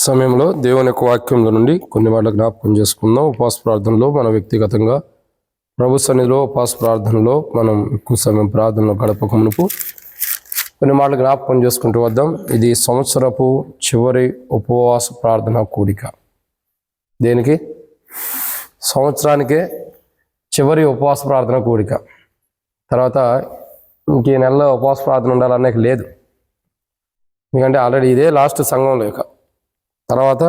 సమయంలో దేవుని యొక్క వాక్యంలో నుండి కొన్ని మాటలు జ్ఞాపకం చేసుకుందాం. ఉపవాస ప్రార్థనలో మనం వ్యక్తిగతంగా ప్రభు సన్నిధిలో ఉపవాస ప్రార్థనలో మనం ఎక్కువ సమయం ప్రార్థనలో గడపక మునుపు కొన్ని మాటలు జ్ఞాపకం చేసుకుంటూ వద్దాం. ఇది సంవత్సరపు చివరి ఉపవాస ప్రార్థన కూడిక. దేనికి? సంవత్సరానికే చివరి ఉపవాస ప్రార్థన కూడిక. తర్వాత ఇంక ఈ నెలలో ఉపవాస ప్రార్థన ఉండాలనేది లేదు, ఎందుకంటే ఆల్రెడీ ఇదే లాస్ట్ సంఘంలో, ఇక తర్వాత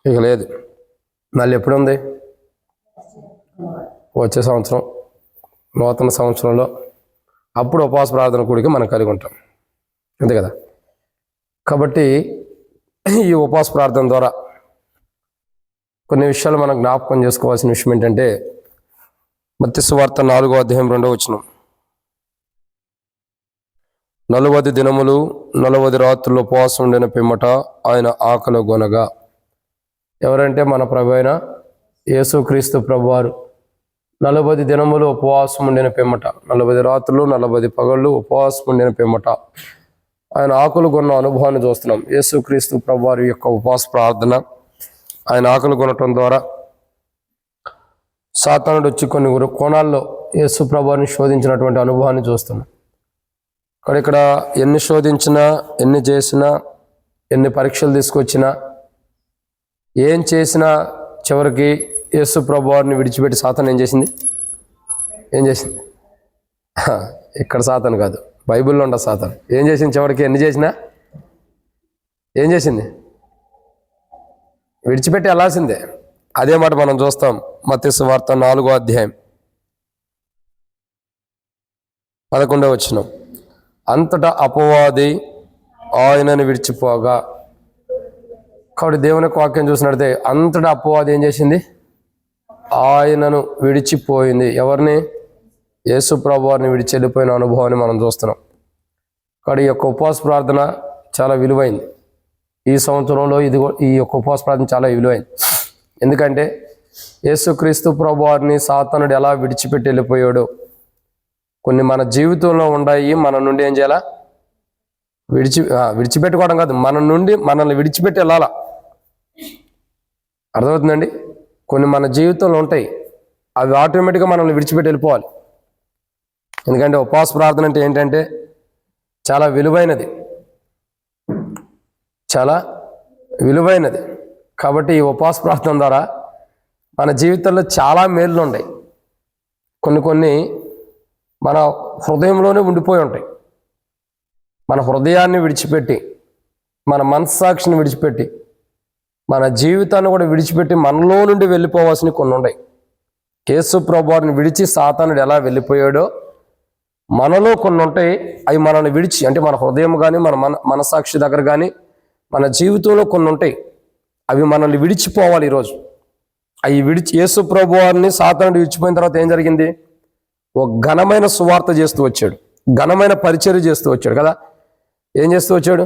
ఇక లేదు. మళ్ళీ ఎప్పుడు ఉంది? వచ్చే సంవత్సరం నూతన సంవత్సరంలో అప్పుడు ఉపవాస ప్రార్థన కూడిక మనం కలిగి ఉంటాం, అంతే కదా. కాబట్టి ఈ ఉపవాస ప్రార్థన ద్వారా కొన్ని విషయాలు మనం జ్ఞాపకం చేసుకోవాల్సిన విషయం ఏంటంటే, మత్తయి సువార్త 4వ అధ్యాయం 2వ వచనం, 40 దినములు 40 రాత్రులు ఉపవాసం ఉండిన పిమ్మట ఆయన ఆకలి గొనగా. ఎవరంటే మన ప్రభు అయిన యేసుక్రీస్తు ప్రభువారు 40 దినములు ఉపవాసం ఉండిన పిమ్మట, 40 రాత్రులు 40 పగళ్ళు ఉపవాసం ఉండిన పిమ్మట ఆయన ఆకలి కొన్న అనుభవాన్ని చూస్తున్నాం. యేసుక్రీస్తు ప్రభువారి యొక్క ఉపవాస ప్రార్థన, ఆయన ఆకలి కొనటం ద్వారా సాతానుడు వచ్చి కొన్ని కోణాల్లో యేసు ప్రభువారిని శోధించినటువంటి అనుభవాన్ని చూస్తున్నాం. ఇక్కడ ఎన్ని శోధించినా, ఎన్ని చేసినా, ఎన్ని పరీక్షలు తీసుకొచ్చినా, ఏం చేసినా చివరికి యేసు ప్రభువారిని విడిచిపెట్టి సాతాను ఏం చేసింది? ఇక్కడ సాతాను కాదు, బైబిల్లో ఉండ సాతాను ఏం చేసింది? చివరికి ఎన్ని చేసినా ఏం చేసింది? విడిచిపెట్టి వెళ్ళాల్సిందే. అదే మాట మనం చూస్తాం మత్తయి సువార్త 4వ అధ్యాయం 11వ వచనం, అంతటా అపవాది ఆయనను విడిచిపోగా. కాబట్టి దేవుని వాక్యం చూసినట్లయితే అంతటా అపవాది ఏం చేసింది? ఆయనను విడిచిపోయింది. ఎవరిని? యేసు ప్రభువారిని విడిచి వెళ్ళిపోయిన అనుభవాన్ని మనం చూస్తున్నాం. కాబట్టి ఈ యొక్క ఉపవాస ప్రార్థన చాలా విలువైంది. ఈ సంవత్సరంలో ఈ యొక్క ఉపవాస ప్రార్థన చాలా విలువైంది. ఎందుకంటే యేసుక్రీస్తు ప్రభువారిని సాతానుడు ఎలా విడిచిపెట్టి వెళ్ళిపోయాడో కొన్ని మన జీవితంలో ఉన్నాయి. మన నుండి ఏం చేయాలా? విడిచిపెట్టుకోవడం కాదు, మనల్ని విడిచిపెట్టి వెళ్ళాలా. అర్థమవుతుందండి? కొన్ని మన జీవితంలో ఉంటాయి, అవి ఆటోమేటిక్గా మనల్ని విడిచిపెట్టి వెళ్ళిపోవాలి. ఎందుకంటే ఉపవాస ప్రార్థన అంటే ఏంటంటే చాలా విలువైనది, చాలా విలువైనది. కాబట్టి ఈ ఉపవాస ప్రార్థన ద్వారా మన జీవితంలో చాలా మేళ్ళు ఉన్నాయి. కొన్ని మన హృదయంలోనే ఉండిపోయి ఉంటాయి. మన హృదయాన్ని విడిచిపెట్టి, మన మనస్సాక్షిని విడిచిపెట్టి, మన జీవితాన్ని కూడా విడిచిపెట్టి మనలో నుండి వెళ్ళిపోవాల్సినవి కొన్ని ఉన్నాయి. యేసు ప్రభువారిని విడిచి సాతానుడు ఎలా వెళ్ళిపోయాడో మనలో కొన్ని ఉంటాయి. అవి మనల్ని విడిచి, అంటే మన హృదయం కానీ మన మనస్సాక్షి దగ్గర కానీ మన జీవితంలో కొన్ని ఉంటాయి, అవి మనల్ని విడిచిపోవాలి. ఈరోజు అవి యేసు ప్రభువారిని సాతానుడు విడిచిపోయిన తర్వాత ఏం జరిగింది? ఒక ఘనమైన సువార్త చేస్తూ వచ్చాడు, ఘనమైన పరిచర్య చేస్తూ వచ్చాడు కదా. ఏం చేస్తూ వచ్చాడు?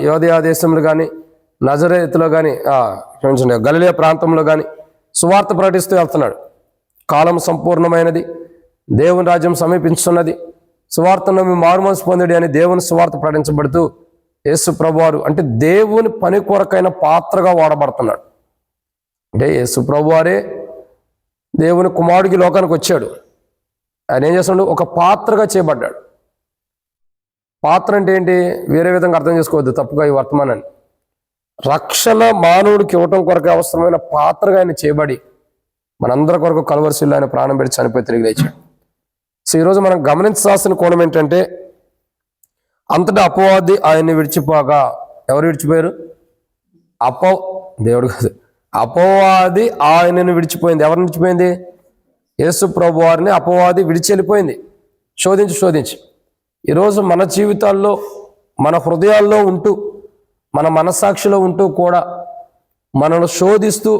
యోదయ దేశంలో కానీ, నజరేతులో కానీ, గలిలయ ప్రాంతంలో కానీ సువార్త ప్రకటిస్తూ వెళ్తున్నాడు. కాలం సంపూర్ణమైనది, దేవుని రాజ్యం సమీపించున్నది, సువార్తను మీ మారుమనసు పొందడి అని దేవుని సువార్త ప్రకటించబడుతూ యేసు ప్రభువారు అంటే దేవుని పని కొరకైన పాత్రగా వాడబడుతున్నాడు. అంటే యేసు ప్రభువారే దేవుని కుమారుడికి లోకానికి వచ్చాడు. ఆయన ఏం చేస్తున్నాడు? ఒక పాత్రగా చేయబడ్డాడు. పాత్ర అంటే ఏంటి? వేరే విధంగా అర్థం చేసుకోవద్దు తప్పుగా ఈ వర్తమానాన్ని. రక్షణ మానవుడికి ఇవ్వటం కొరకు అవసరమైన పాత్రగా ఆయన చేయబడి మనందరి కొరకు కల్వరిశిల్లో ఆయన ప్రాణం పెట్టి చనిపోయి తిరిగి లేచాడు. సో ఈరోజు మనం గమనించాల్సిన కోణం ఏంటంటే, అంతటా అపవాది ఆయన్ని విడిచిపోగా. ఎవరు విడిచిపోయారు? దేవుడు కాదు, అపవాది ఆయనను విడిచిపోయింది. ఎవరిని విడిచిపోయింది? యేసు ప్రభువారిని అపవాది విడిచి వెళ్ళిపోయింది, శోధించి. ఈరోజు మన జీవితాల్లో, మన హృదయాల్లో ఉంటూ, మన మనస్సాక్షిలో ఉంటూ కూడా మనల్ని శోధిస్తూ,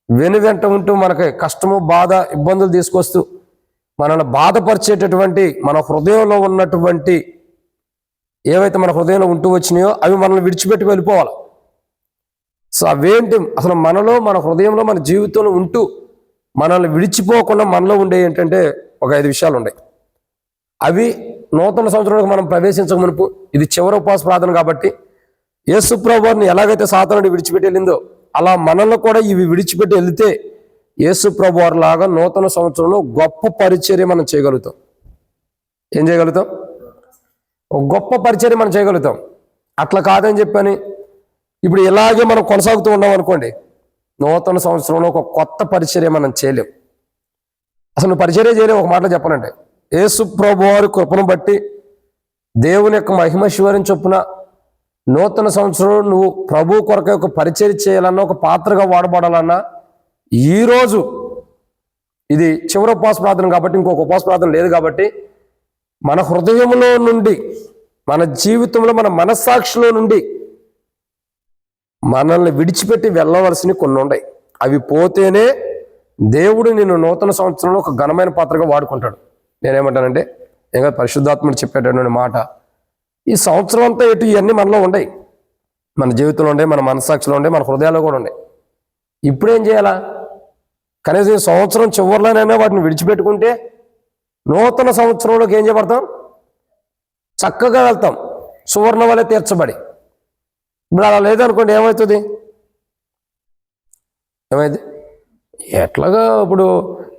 వెనువెంట ఉంటూ, మనకి కష్టము, బాధ, ఇబ్బందులు తీసుకొస్తూ మనల్ని బాధపరిచేటటువంటి మన హృదయంలో ఉన్నటువంటి ఏవైతే మన హృదయంలో ఉంటూ వచ్చినాయో అవి మనల్ని విడిచిపెట్టి వెళ్ళిపోవాలి. సో అవేంటి? అసలు మనలో, మన హృదయంలో, మన జీవితంలో ఉంటూ మనల్ని విడిచిపోకుండా మనలో ఉండే ఏంటంటే ఒక 5 విషయాలు ఉన్నాయి. అవి నూతన సంవత్సరానికి మనం ప్రవేశించక మునుపు, ఇది చివరి ఉపవాస ప్రార్థన కాబట్టి యేసు ప్రభువారిని ఎలాగైతే సాతానుడు విడిచిపెట్టి వెళ్ళిందో అలా మనల్ని కూడా ఇవి విడిచిపెట్టి వెళితే యేసు ప్రభువారి లాగా నూతన సంవత్సరంలో గొప్ప పరిచర్య మనం చేయగలుగుతాం. ఏం చేయగలుగుతాం? ఒక గొప్ప పరిచర్య మనం చేయగలుగుతాం. అట్లా కాదని చెప్పని ఇప్పుడు ఇలాగే మనం కొనసాగుతూ ఉన్నాం అనుకోండి, నూతన సంవత్సరంలో ఒక కొత్త పరిచర్య మనం చేయలేం. అసలు నువ్వు పరిచర్య చేయలేవు. ఒక మాటలో చెప్పాలంటే యేసు ప్రభువారి కృపను బట్టి దేవుని యొక్క మహిమశ్వర్యం చొప్పున నూతన సంవత్సరం నువ్వు ప్రభు కొరకు ఒక పరిచర్య చేయాలన్నా, ఒక పాత్రగా వాడబడాలన్నా, ఈరోజు ఇది చివరి ఉపవాస ప్రార్థన కాబట్టి ఇంకొక ఉపవాస ప్రార్థన లేదు కాబట్టి మన హృదయంలో నుండి, మన జీవితంలో, మన మనస్సాక్షిలో నుండి మనల్ని విడిచిపెట్టి వెళ్ళవలసినవి కొన్ని ఉన్నాయి. అవి పోతేనే దేవుడు నిన్ను నూతన సంవత్సరంలో ఒక ఘనమైన పాత్రగా వాడుకుంటాడు. నేనేమంటానంటే ఇంకా పరిశుద్ధాత్ముడు చెప్పేటటువంటి మాట, ఈ సంవత్సరం అంతా ఎటు ఇవన్నీ మనలో ఉన్నాయి, మన జీవితంలో ఉండే, మన మనస్సాక్షిలో ఉండే, మన హృదయాల్లో కూడా ఉన్నాయి. ఇప్పుడేం చేయాలా? కనీసం ఈ సంవత్సరం చివరిలోనైనా వాటిని విడిచిపెట్టుకుంటే నూతన సంవత్సరంలోకి ఏం చేయబడతాం? చక్కగా వెళ్తాం, సువర్ణ వలె తీర్చబడి. ఇప్పుడు అలా లేదనుకోండి, ఏమవుతుంది? ఏమైంది? ఎట్లాగా ఇప్పుడు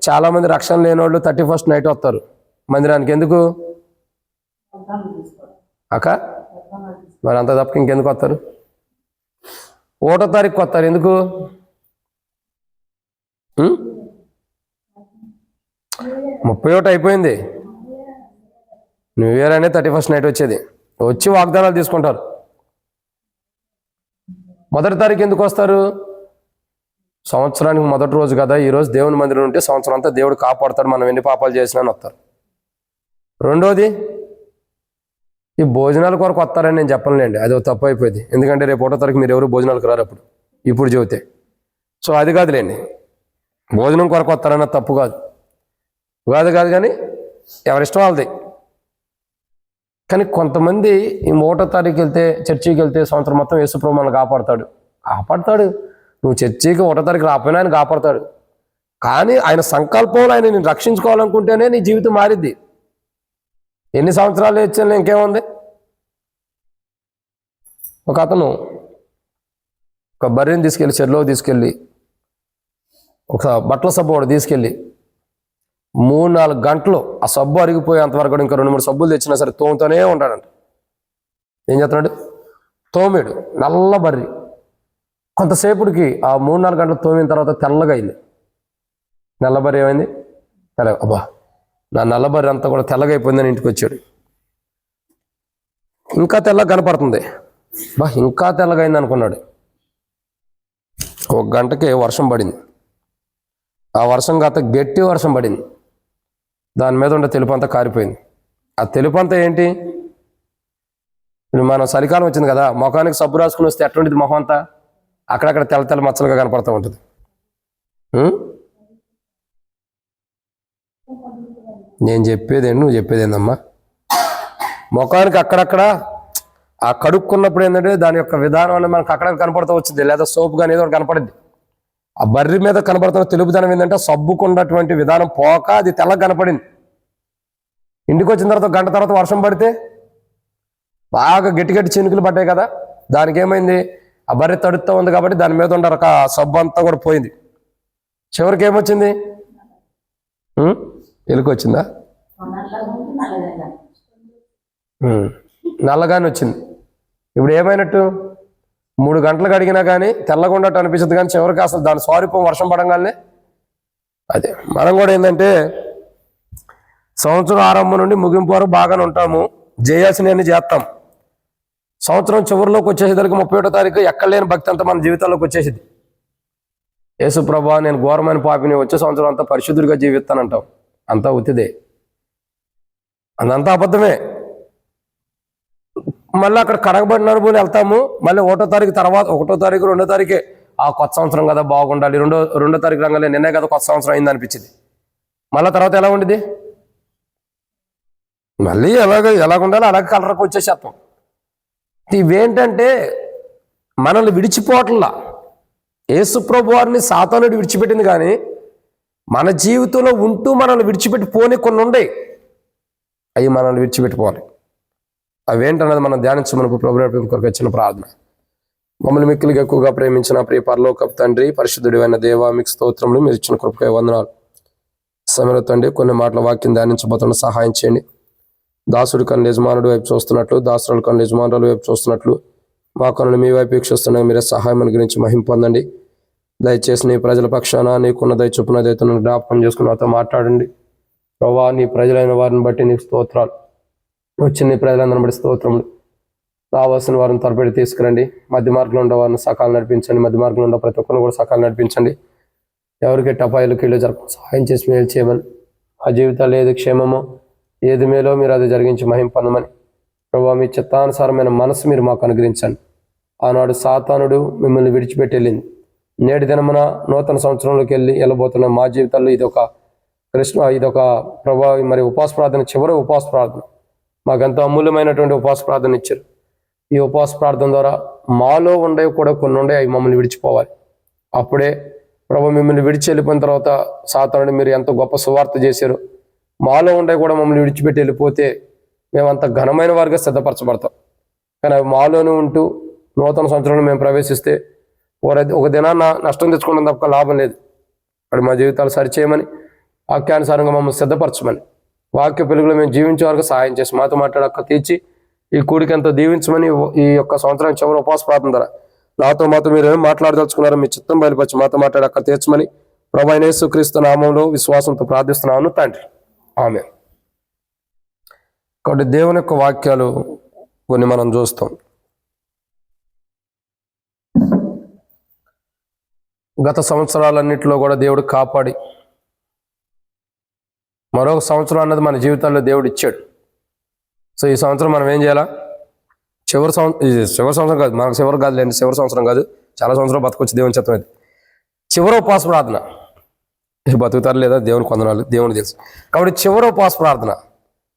చాలామంది రక్షణ లేని వాళ్ళు 31st నైట్ వస్తారు మందిరానికి. ఎందుకు అక్క? మరి అంత తప్పక ఇంకెందుకు వస్తారు? 1వ తారీఖు వస్తారు. ఎందుకు? 31 అయిపోయింది, న్యూ ఇయర్ అనే 31st నైట్ వచ్చేది. వచ్చి వాగ్దానాలు తీసుకుంటారు. 1వ తారీఖు ఎందుకు వస్తారు? సంవత్సరానికి మొదటి రోజు కదా, ఈరోజు దేవుని మందిరం ఉంటే సంవత్సరం అంతా దేవుడు కాపాడుతాడు, మనం ఎన్ని పాపాలు చేసినా అని వస్తారు. రెండోది, ఈ భోజనాల కొరకు వస్తారని నేను చెప్పలేండి, అది తప్పు అయిపోయింది. ఎందుకంటే రేపు 1వ తారీఖు మీరు ఎవరు భోజనాలకు రారు అప్పుడు, ఇప్పుడు చెబితే. సో అది కాదులేండి, భోజనం కొరకు వస్తారన్న తప్పు కాదు కాదు కానీ ఎవరిష్టం వాళ్ళది. కానీ కొంతమంది ఈ 1వ తారీఖు వెళ్తే, చర్చికి వెళ్తే సంవత్సరం మొత్తం యేసుప్రభు మనల్ని కాపాడతాడు. నువ్వు చర్చికి 1వ తారీఖు రాకపోయినా ఆయన కాపాడతాడు. కానీ ఆయన సంకల్పంలో ఆయన నేను రక్షించుకోవాలనుకుంటేనే నీ జీవితం మారిద్ది. ఎన్ని సంవత్సరాలు ఇచ్చాను ఇంకేముంది? ఒక అతను ఒక బర్రెని తీసుకెళ్ళి చెరువులోకి తీసుకెళ్ళి ఒక బట్టల సబ్బు కూడా తీసుకెళ్ళి 3-4 గంటలు ఆ సబ్బు అరిగిపోయేంతవరకు కూడా ఇంకా 2-3 సబ్బులు తెచ్చినా సరే తోముతూనే ఉంటాడంట. ఏం చేస్తున్నాడు? తోమాడు. నల్ల బర్రి కొంతసేపుడికి ఆ 3-4 గంటలు తోమిన తర్వాత తెల్లగా అయింది. నల్లబర్రి ఏమైంది? అబ్బా, నా నల్లబర్రి అంతా కూడా తెల్లగా అయిపోయిందని ఇంటికి వచ్చాడు. ఇంకా తెల్లగా కనపడుతుంది, బా ఇంకా తెల్లగా అయింది అనుకున్నాడు. 1 గంటకి వర్షం పడింది. ఆ వర్షం కాస్త గట్టి వర్షం పడింది. దాని మీద ఉండే తెలుపు అంతా కారిపోయింది. ఆ తెలుపు అంతా ఏంటి? మనం చలికాలం వచ్చింది కదా, ముఖానికి సబ్బు రాసుకుని వస్తే ఎటువంటిది మొహం అంతా? అక్కడక్కడ తెల్ల మచ్చలుగా కనపడుతూ ఉంటుంది. నేను చెప్పేదేంటి, నువ్వు చెప్పేదేందమ్మా? ముఖానికి అక్కడక్కడ ఆ కడుక్కున్నప్పుడు ఏంటంటే దాని యొక్క విధానం అనేది మనకు అక్కడ కనపడుతూ వచ్చింది, లేదా సోపు కానీ ఏదో ఒకటి కనపడింది. ఆ బర్రి మీద కనపడుతున్న తెలుపుదనం ఏంటంటే సబ్బుకున్నటువంటి విధానం పోక అది తెల్లగా కనపడింది. ఇంటికి వచ్చిన తర్వాత 1 గంట తర్వాత వర్షం పడితే బాగా గట్టి చినుకులు పడ్డాయి కదా, దానికి ఏమైంది? ఆ బర్రె తడుస్తూ ఉంది కాబట్టి దాని మీద ఉన్న ఒక సబ్బు అంతా కూడా పోయింది. చివరికి ఏమొచ్చింది? ఎలుక వచ్చిందా? నల్లగానే వచ్చింది. ఇప్పుడు ఏమైనట్టు? 3 గంటలు కడిగినా కానీ తెల్లగుండట్టు అనిపిస్తుంది, కానీ చివరికి అసలు దాని స్వరూపం వర్షం పడంగానే అదే. మనం కూడా ఏంటంటే సంవత్సరం ఆరంభం నుండి ముగింపు వరకు బాగానే ఉంటాము, చేయాల్సినవన్నీ చేస్తాం. సంవత్సరం చివరిలోకి వచ్చేసేదానికి 31వ తారీఖు ఎక్కడ లేని భక్తి అంతా మన జీవితాల్లోకి వచ్చేసింది. యేసు ప్రభువా నేను ఘోరమైన పాపిని, వచ్చే సంవత్సరం అంతా పరిశుద్ధుడిగా జీవిస్తానంటాం. అంతా ఉత్తిదే, అదంతా అబద్ధమే. మళ్ళీ అక్కడ కడగబడిన అనుభవం వెళ్తాము. మళ్ళీ 1వ తారీఖు తర్వాత 1వ తారీఖు 2వ తారీఖే ఆ కొత్త సంవత్సరం కదా బాగుండాలి, 2వ తారీఖు రంగాలే నిన్నే కదా కొత్త సంవత్సరం అయింది అనిపించింది. మళ్ళీ తర్వాత ఎలా ఉండేది? మళ్ళీ ఎలాగుండాలో అలాగే కలరకు వచ్చేసేస్తాం. ఇవేంటంటే మనల్ని విడిచిపోవట్లా. యేసు ప్రభువారిని సాతానుడు విడిచిపెట్టింది, కానీ మన జీవితంలో ఉంటూ మనల్ని విడిచిపెట్టి పోనీ కొన్ని ఉన్నాయి, అవి మనల్ని విడిచిపెట్టిపోవాలి. అవేంటన్నది మనం ధ్యానించమని ప్రభు కొరకు వచ్చిన ప్రార్థన. మమ్మల్ని మిక్కిలిగా ఎక్కువగా ప్రేమించిన ప్రియ పరలోకపు తండ్రి, పరిశుద్ధుడైన దేవా, మీకు స్తోత్రములు. మీరు ఇచ్చిన కృపకై వందనాలు. సమయంలో తండ్రి కొన్ని మాటల వాక్యం ధ్యానించబోతున్న సహాయం చేయండి. దాసుడి కన్ను యజమానుడు వైపు చూస్తున్నట్లు, దాసుడు కన్ను యజమానుల వైపు చూస్తున్నట్లు మా కన్నులు మీ వైపు వీక్షిస్తున్నాయి. మీరే సహాయం గురించి మహిమ పొందండి. దయచేసి నీ ప్రజల పక్షాన నీకున్న దయ చొప్పున దయతో జ్ఞాపకం చేసుకుని నాతో మాట్లాడండి. ప్రభా, నీ ప్రజలైన వారిని బట్టి నీకు స్తోత్రాలు. వచ్చిన నీ ప్రజలందరిని బట్టి స్తోత్రములు. రావాల్సిన వారిని త్వరపెట్టి తీసుకురండి. మధ్య మార్గంలో ఉండే వారిని సకాలం నడిపించండి. మధ్య మార్గంలో ఉండే ప్రతి ఒక్కరిని కూడా సకాలం నడిపించండి. ఎవరికి టపాయిలు కీళ్ళు జరప సహాయం చేసి మేలు చేయమని, ఆ జీవితాలు ఏది క్షేమమో ఏది మేలో మీరు అది జరిగించి మహిమ పొందమని ప్రభావ, మీ చిత్తానుసారమైన మనసు మీరు మాకు అనుగ్రహించండి. ఆనాడు సాతానుడు మిమ్మల్ని విడిచిపెట్టి వెళ్ళింది. నేటి దినమున నూతన సంవత్సరంలోకి వెళ్ళబోతున్న మా జీవితాల్లో ఇదొక ప్రభావ మరి ఉపవాస ప్రార్థన, చివరి ఉపవాస ప్రార్థన. మాకెంతో అమూల్యమైనటువంటి ఉపవాస ప్రార్థన ఇచ్చారు. ఈ ఉపవాస ప్రార్థన ద్వారా మాలో ఉండేవి కూడా కొన్ని ఉండే, అవి మమ్మల్ని విడిచిపోవాలి. అప్పుడే ప్రభు మిమ్మల్ని విడిచి వెళ్ళిపోయిన తర్వాత సాతానుడు మీరు ఎంత గొప్ప సువార్త చేశారు, మాలో ఉండే కూడా మమ్మల్ని విడిచిపెట్టి వెళ్ళిపోతే మేమంత ఘనమైన వారిగా సిద్ధపరచబడతాం. కానీ అవి మాలోనే ఉంటూ నూతన సంవత్సరంలో మేము ప్రవేశిస్తే ఒక దినాన్న నష్టం తెచ్చుకోవడం తప్ప లాభం లేదు. అక్కడ మా జీవితాలు సరిచేయమని, వాక్యానుసారంగా మమ్మల్ని సిద్ధపరచమని, వాక్య పెలుగులో మేము జీవించే వరకు సహాయం చేసి మాతో మాట్లాడక తీర్చి ఈ కూడికి ఎంతో దీవించమని ఈ యొక్క సంవత్సరం చివరి ఉపవాస ప్రార్థన ద్వారా మాతో మీరు ఏం మాట్లాడదలుచుకున్నారో మీ చిత్తం బయలుపరిచి మాతో మాట్లాడక తీర్చమని ప్రభువైన యేసుక్రీస్తు నామంలో విశ్వాసంతో ప్రార్థిస్తున్నాను తండ్రి, ఆమేన్. కాబట్టి దేవుని యొక్క వాక్యాలు కొన్ని మనం చూస్తాం. గత సంవత్సరాలన్నింటిలో కూడా దేవుడు కాపాడి మరొక సంవత్సరం అన్నది మన జీవితాల్లో దేవుడు ఇచ్చాడు. సో ఈ సంవత్సరం మనం ఏం చేయాలా? చివరి సంవత్సరం కాదు, మనకు చివరి కాదు లేండి, చివరి సంవత్సరం కాదు, చాలా సంవత్సరం బతకొచ్చి దేవుని చిత్తం అది. చివరి ఉపవాస ప్రార్థన. బతుకుతారు లేదా దేవుని కొందనాలు, దేవుని తెలుసు. కాబట్టి చివరి ఉపవాస ప్రార్థన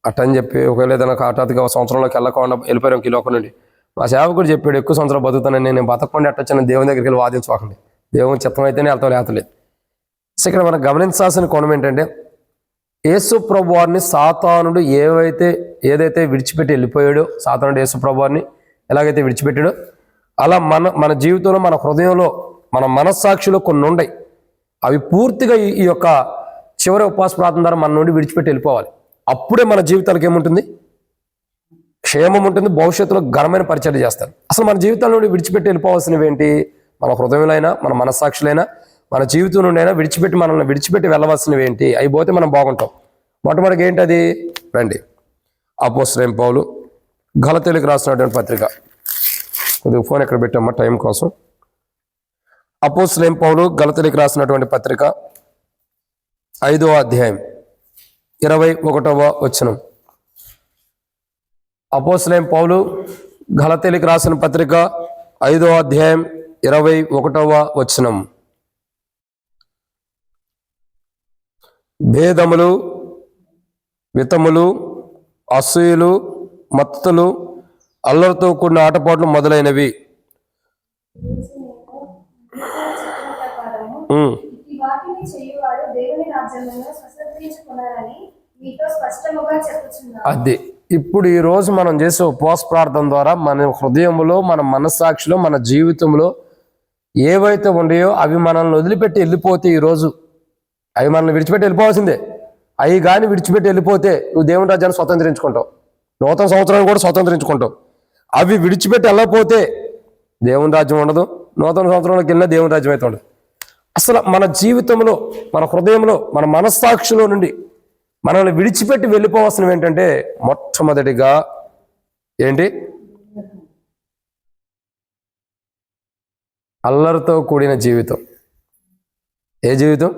అట్టని చెప్పి ఒకవేళ ఏదైనా హఠాత్తుగా సంవత్సరంలోకి వెళ్ళకుండా వెళ్ళిపోయాం కిలోక నుండి, మా సేవకుడు చెప్పాడు ఎక్కువ సంవత్సరం బతుకుతానని, నేను బతకకుండా ఎట్టొచ్చాను దేవుని దగ్గరికి వెళ్ళి వాదించుకోకండి. దేవుని చిత్తం అయితేనే వెళ్తాం, లేతలేదు. సో ఇక్కడ మనం గమనించాల్సిన కోణం ఏంటంటే, యేసు ప్రభు వారిని సాతానుడు ఏదైతే విడిచిపెట్టి వెళ్ళిపోయాడో, సాతానుడు యేసు ప్రభు వారిని ఎలాగైతే విడిచిపెట్టాడో, అలా మన జీవితంలో, మన హృదయంలో, మన మనస్సాక్షిలో కొన్ని ఉన్నాయి. అవి పూర్తిగా ఈ యొక్క చివరి ఉపవాస ప్రార్థన ద్వారా మన నుండి విడిచిపెట్టి వెళ్ళిపోవాలి. అప్పుడే మన జీవితాలకు ఏముంటుంది? క్షేమం ఉంటుంది. భవిష్యత్తులో ఘనమైన పరిచర్య చేస్తారు. అసలు మన జీవితాల నుండి విడిచిపెట్టి వెళ్ళిపోవాల్సినవి ఏంటి? మన హృదయంలో, మన మనస్సాక్షులైనా, మన జీవితం నుండి అయినా మనల్ని విడిచిపెట్టి వెళ్ళవలసినవి ఏంటి? అవి పోతే మనం బాగుంటాం. మొట్టమొదటిగా ఏంటి అది? రండి, అపోస్తలుడైన పౌలు గలతీయులకు రాసినటువంటి పత్రిక. కొద్దిగా ఫోన్ ఎక్కడ పెట్టామా టైం కోసం. అపోస్తలుడైన పౌలు గలతీయులకు రాసినటువంటి పత్రిక 5వ అధ్యాయం 21వ వచనం. అపోస్తలుడైన పౌలు గలతీయులకు రాసిన పత్రిక 5వ అధ్యాయం 21వ వచనం. భేదములు, వితములు, అసూయలు, మత్తులు, అల్లరితో కూడిన ఆటపాట్లు మొదలైనవి అది. ఇప్పుడు ఈరోజు మనం చేసే ఉపవాస ప్రార్థన ద్వారా మన హృదయంలో, మన మనస్సాక్షిలో, మన జీవితంలో ఏవైతే ఉన్నాయో అవి మనల్ని వదిలిపెట్టి వెళ్ళిపోతే, ఈరోజు అవి మనల్ని విడిచిపెట్టి వెళ్ళిపోవాల్సిందే. అవి కానీ విడిచిపెట్టి వెళ్ళిపోతే నువ్వు దేవుని రాజ్యాన్ని స్వతంత్రించుకుంటావు, నూతన సంవత్సరాన్ని కూడా స్వతంత్రించుకుంటావు. అవి విడిచిపెట్టి వెళ్ళకపోతే దేవుని రాజ్యం ఉండదు, నూతన సంవత్సరంలోకి వెళ్ళినా దేవుని రాజ్యం అయితే ఉండదు. అసలు మన జీవితంలో, మన హృదయంలో, మన మనస్సాక్షిలో నుండి మనల్ని విడిచిపెట్టి వెళ్ళిపోవాల్సినవి ఏంటంటే, మొట్టమొదటిగా ఏంటి? అల్లరితో కూడిన జీవితం. ఏ జీవితం?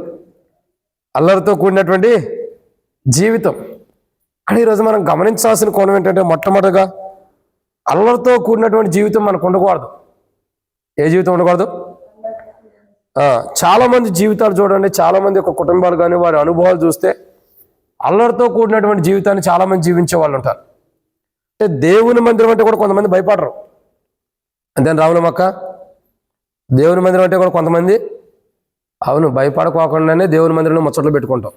అల్లరితో కూడినటువంటి జీవితం. కానీ ఈరోజు మనం గమనించాల్సిన కోణం ఏంటంటే, మొట్టమొదటిగా అల్లరితో కూడినటువంటి జీవితం మనకు ఉండకూడదు. ఏ జీవితం ఉండకూడదు? చాలామంది జీవితాలు చూడండి, చాలామంది యొక్క కుటుంబాలు కానీ వారి అనుభవాలు చూస్తే అల్లరితో కూడినటువంటి జీవితాన్ని చాలామంది జీవించే వాళ్ళు ఉంటారు. అంటే దేవుని మందిరం అంటే కూడా కొంతమంది భయపడరు. అంతే రావులమ్మక్క, దేవుని మందిరం అంటే కూడా కొంతమంది అవును భయపడకోకుండానే దేవుని మందిరంలో ముచ్చట్లు పెట్టుకుంటాం.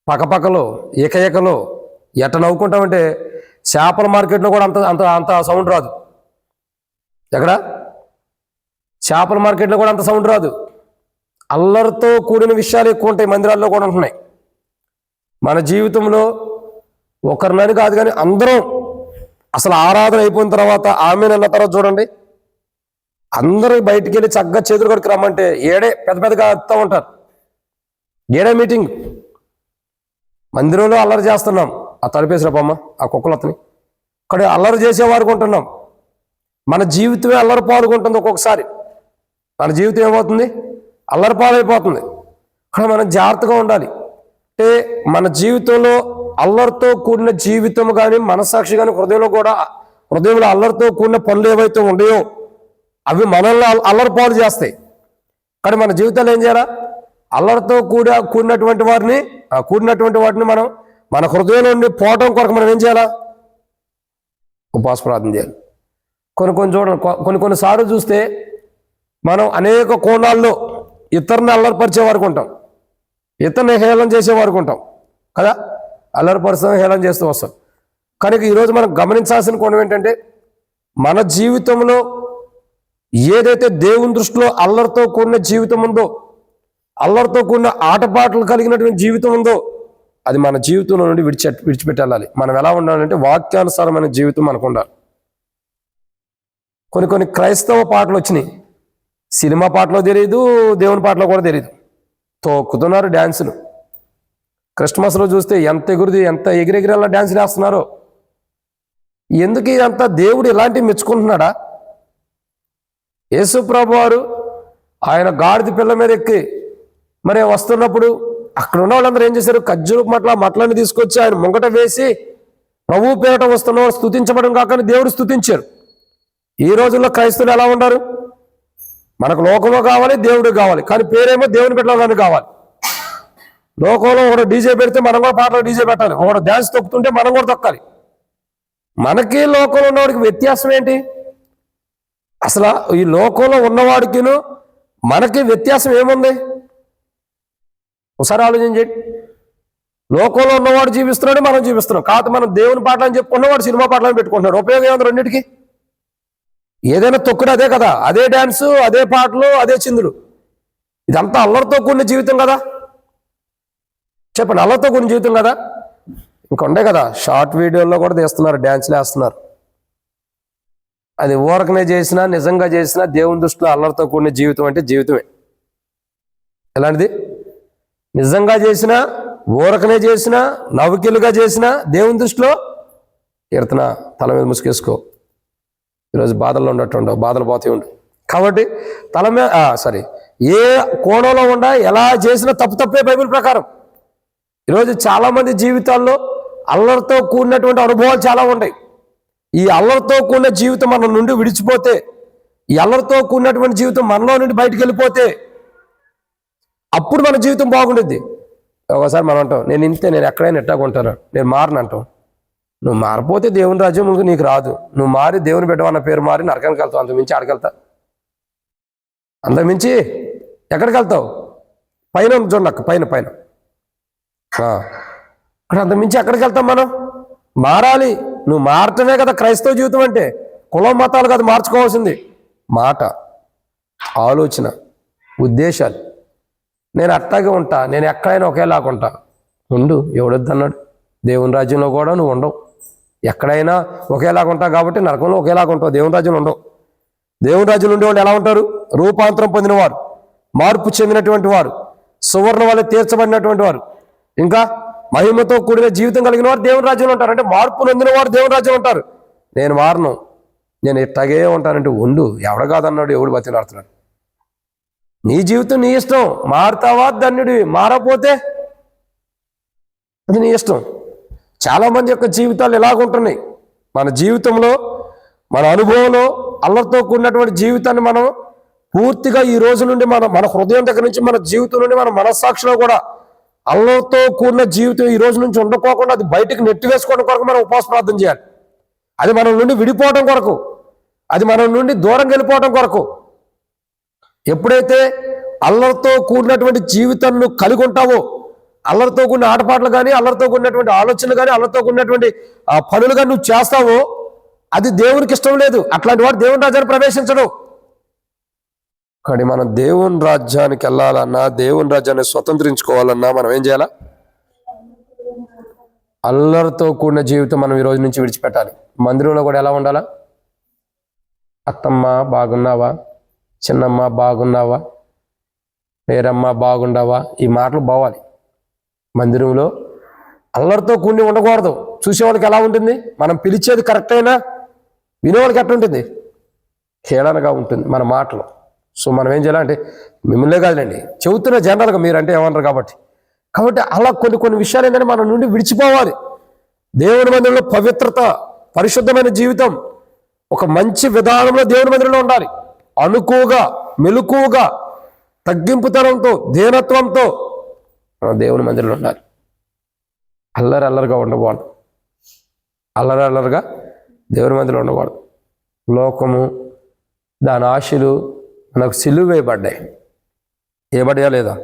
పక్కపక్కలో ఏకలో ఎట్ట నవ్వుకుంటామంటే చేపల మార్కెట్లో కూడా అంత అంత అంత సౌండ్ రాదు. ఎక్కడ చేపల మార్కెట్లో కూడా అంత సౌండ్ రాదు. అల్లరితో కూడిన విషయాలు ఎక్కువ ఉంటాయి, మందిరాల్లో కూడా ఉంటున్నాయి. మన జీవితంలో ఒకరినని కాదు కానీ అందరం అసలు ఆరాధన అయిపోయిన తర్వాత ఆమె అన్న తర్వాత చూడండి, అందరూ బయటికి వెళ్ళి చక్కగా చేతులు కడుకు రమ్మంటే ఏడే పెద్ద పెద్దగా వస్తూ ఉంటారు. ఏడే మీటింగ్. మందిరంలో అల్లరి చేస్తున్నాం, ఆ తడిపేసినప్పమ్మ ఆ కుక్కలు అతని ఇక్కడ అల్లరి చేసేవారు ఉంటున్నాం. మన జీవితమే అల్లరి పాల్గొంటుంది. ఒక్కొక్కసారి మన జీవితం ఏమవుతుంది, అల్లరి పాలైపోతుంది. అక్కడ మనం జాగ్రత్తగా ఉండాలి. అంటే మన జీవితంలో అల్లరితో కూడిన జీవితం కానీ, మనసాక్షి కానీ, హృదయంలో అల్లరితో కూడిన పనులు ఏవైతే ఉన్నాయో అవి మనల్ని అల్లరి పాలు చేస్తాయి. కానీ మన జీవితాలు ఏం చేయాలా, అల్లరితో కూడినటువంటి వాటిని మనం మన హృదయంలో నుండి పోవటం కొరకు మనం ఏం చేయాలా, ఉపవాస ప్రార్థన చేయాలి. కొన్నిసార్లు చూస్తే మనం అనేక కోణాల్లో ఇతరుని అల్లరిపరిచే వారికి ఉంటాం, ఇతరుని హేళన చేసే వారికి ఉంటాం కదా. అల్లరిపరుస్తాం, హేళన చేస్తూ వస్తాం. కనుక ఈరోజు మనం గమనించాల్సిన కోణం ఏంటంటే, మన జీవితంలో ఏదైతే దేవుని దృష్టిలో అల్లరితో కూడిన జీవితం ఉందో, అల్లరితో కూడిన ఆటపాటలు కలిగినటువంటి జీవితం ఉందో, అది మన జీవితంలో నుండి విడిచిపెట్టాలి. మనం ఎలా ఉండాలంటే వాక్యానుసారమైన జీవితం మనకు ఉండాలి. కొన్ని క్రైస్తవ పాటలు వచ్చినాయి, సినిమా పాటలో తెలియదు, దేవుని పాటలో కూడా తెలియదు. తోక్కుతున్నారు డ్యాన్సులు. క్రిస్మస్లో చూస్తే ఎంత ఎగిరెగిరేలా డ్యాన్సులు వేస్తున్నారో. ఎందుకు ఇదంతా? దేవుడు ఇలాంటివి మెచ్చుకుంటున్నాడా? యేసు ప్రభు వారు ఆయన గాడిద పిల్ల మీద ఎక్కి మరి వస్తున్నప్పుడు అక్కడ ఉన్న వాళ్ళందరూ ఏం చేశారు, ఖర్జూర మట్లని తీసుకొచ్చి ఆయన ముంగట వేసి ప్రభు పేరట వస్తున్నవాడు స్తుతించబడం కాకని దేవుడు స్తుతించారు. ఈ రోజుల్లో క్రైస్తవులు ఎలా ఉన్నారు, మనకు లోకంలో కావాలి, దేవుడు కావాలి, కానీ పేరేమో దేవుని పెట్టాలని కావాలి. లోకంలో ఒకడు డీజే పెడితే మనం కూడా పాటలు డీజే పెట్టాలి, ఒకడు డ్యాన్స్ తొక్కుతుంటే మనం కూడా తొక్కాలి. మనకి లోకంలో ఉన్నవాడికి వ్యత్యాసం ఏంటి? అసలు ఈ లోకంలో ఉన్నవాడికిను మనకి వ్యత్యాసం ఏముంది? ఒకసారి ఆలోచించండి. లోకంలో ఉన్నవాడు జీవిస్తున్నాడు, మనం జీవిస్తున్నాం. కాకపోతే మనం దేవుని పాటలు అని చెప్పుకున్నవాడు సినిమా పాటలు అని పెట్టుకుంటున్నాడు. ఉపయోగం ఏముంది రెండింటికి? ఏదైనా తొక్కుడు అదే కదా, అదే డ్యాన్సు, అదే పాటలు, అదే చిందులు. ఇదంతా అల్లరితో కూడిన జీవితం కదా. చెప్పండి, అల్లరితో కూడిన జీవితం కదా. ఇంకా ఉండే కదా, షార్ట్ వీడియోల్లో కూడా తీస్తున్నారు, డ్యాన్స్లు వేస్తున్నారు. అది ఊరకనే చేసినా నిజంగా చేసినా దేవుని దృష్టిలో అల్లరితో కూడిన జీవితం అంటే జీవితమే. ఎలాంటిది? నిజంగా చేసినా, ఊరకనే చేసినా, నవ్వుకిలుగా చేసినా దేవుని దృష్టిలో కీర్తన తల మీద ముసుకేసుకో, ఈరోజు బాధల్లో ఉన్నట్టు బాధలు పోతూ ఉండు. కాబట్టి తల మీద ఏ కోణంలో ఉండా ఎలా చేసినా తప్పే బైబిల్ ప్రకారం. ఈరోజు చాలామంది జీవితాల్లో అల్లరితో కూడినటువంటి అనుభవాలు చాలా ఉంటాయి. ఈ అల్లరితో కూడిన జీవితం మన నుండి విడిచిపోతే, ఈ అల్లరితో కూడినటువంటి జీవితం మనలో నుండి బయటికి వెళ్ళిపోతే అప్పుడు మన జీవితం బాగుంటుంది. ఒకసారి మనం అంటాం, నేను ఎక్కడైనా ఎట్టాగా ఉంటాను, నేను మారను అంటాం. నువ్వు మారిపోతే దేవుని రాజ్యం నీకు రాదు. నువ్వు మారి దేవుని బిడ్డవన్న పేరు మారి నరకానికి వెళ్తావు. అంతకుమించి ఆడికెళ్తా, అంతకుమించి ఎక్కడికి వెళ్తావు? పైన చూడక్క, పైన అక్కడ అంతకుమించి ఎక్కడికి వెళ్తాం మనం? మారాలి. నువ్వు మారటమే కదా క్రైస్తవ జీవితం అంటే. కులం మతాలు కాదు మార్చుకోవాల్సింది, మాట, ఆలోచన, ఉద్దేశాలు. నేను అట్టాగే ఉంటా, నేను ఎక్కడైనా ఒకేలాగా ఉంటా. ఉండు, ఎవడొద్దన్నాడు? దేవుని రాజ్యంలో కూడా నువ్వు ఉండవు. ఎక్కడైనా ఒకేలాగా ఉంటావు కాబట్టి నరకంలో ఒకేలాగా ఉంటావు, దేవుని రాజ్యంలో ఉండవు. దేవుని రాజ్యంలో ఉండేవాళ్ళు ఎలా ఉంటారు? రూపాంతరం పొందినవారు, మార్పు చెందినటువంటి వారు, సువర్ణ వల్ల తీర్చబడినటువంటి వారు, ఇంకా మహిమతో కూడిన జీవితం కలిగిన వారు దేవుని రాజ్యంలో ఉంటారు. అంటే మార్పు నొందిన వారు దేవుని రాజ్యంలో ఉంటారు. నేను మారను, నేను ఇట్లాగే ఉంటానంటే ఉండు, ఎవడ కాదన్నాడు, ఎవడు బతిలాడుతున్నాడు. నీ జీవితం నీ ఇష్టం. మారుతావా ధన్యుడివి, మారపోతే అది నీ ఇష్టం. చాలామంది యొక్క జీవితాలు ఎలాగుంటున్నాయి. మన జీవితంలో, మన అనుభవంలో అల్లరితో కూడినటువంటి జీవితాన్ని మనం పూర్తిగా ఈ రోజు నుండి మన హృదయం దగ్గర నుంచి, మన జీవితం నుండి, మన మనస్సాక్షిలో కూడా అల్లరితో కూడిన జీవితం ఈ రోజు నుంచి ఉండకోకుండా అది బయటకు నెట్టివేసుకోవడం కొరకు మనం ఉపవాస ప్రార్థన చేయాలి. అది మన నుండి విడిపోవడం కొరకు, అది మన నుండి దూరం వెళ్ళిపోవడం కొరకు. ఎప్పుడైతే అల్లరితో కూడినటువంటి జీవితాన్ని కలిగి ఉంటావో, అల్లరితో కూడిన ఆటపాటలు కానీ, అల్లరితో కూడినటువంటి ఆలోచనలు కానీ, అల్లరితో కూడినటువంటి పనులు కానీ నువ్వు చేస్తావో అది దేవునికి ఇష్టం లేదు. అట్లాంటి వాడు దేవుని రాజ్యాన్ని ప్రవేశించడు. కానీ మనం దేవుని రాజ్యానికి వెళ్ళాలన్నా, దేవుని రాజ్యాన్ని స్వతంత్రించుకోవాలన్నా మనం ఏం చేయాలా? అల్లరితో కూడిన జీవితం మనం ఈ రోజు నుంచి విడిచిపెట్టాలి. మందిరంలో కూడా ఎలా ఉండాలా? అత్తమ్మ బాగున్నావా, చిన్నమ్మ బాగున్నావా, పేరమ్మ బాగుండావా, ఈ మాటలు బావాలి. మందిరంలో అల్లరితో కూడి ఉండకూడదు. చూసేవాళ్ళకి ఎలా ఉంటుంది? మనం పిలిచేది కరెక్ట్ అయినా వినేవాళ్ళకి ఎట్లా ఉంటుంది? హేళనగా ఉంటుంది మన మాటలు. సో మనం ఏం చేయాలంటే, మిమ్మల్నే కాదులేండి చెబుతున్న జనరల్గా, మీరంటే ఏమన్నారు కాబట్టి అలా కొన్ని విషయాలు ఏంటంటే మన నుండి విడిచిపోవాలి. దేవుని మందిరంలో పవిత్రత, పరిశుద్ధమైన జీవితం, ఒక మంచి విధానంలో దేవుని మందిరంలో ఉండాలి. అనుకువగా, మెలకువగా, తగ్గింపుతనంతో, దీనత్వంతో దేవుని మందిరంలో ఉండాలి. అల్లరిగా ఉండకూడదు. అల్లరిగా దేవుని మందిరంలో ఉండకూడదు. లోకము, దాని ఆశలు మనకు సిలువ వేయబడ్డాయి. ఏబడ్డా లేదా?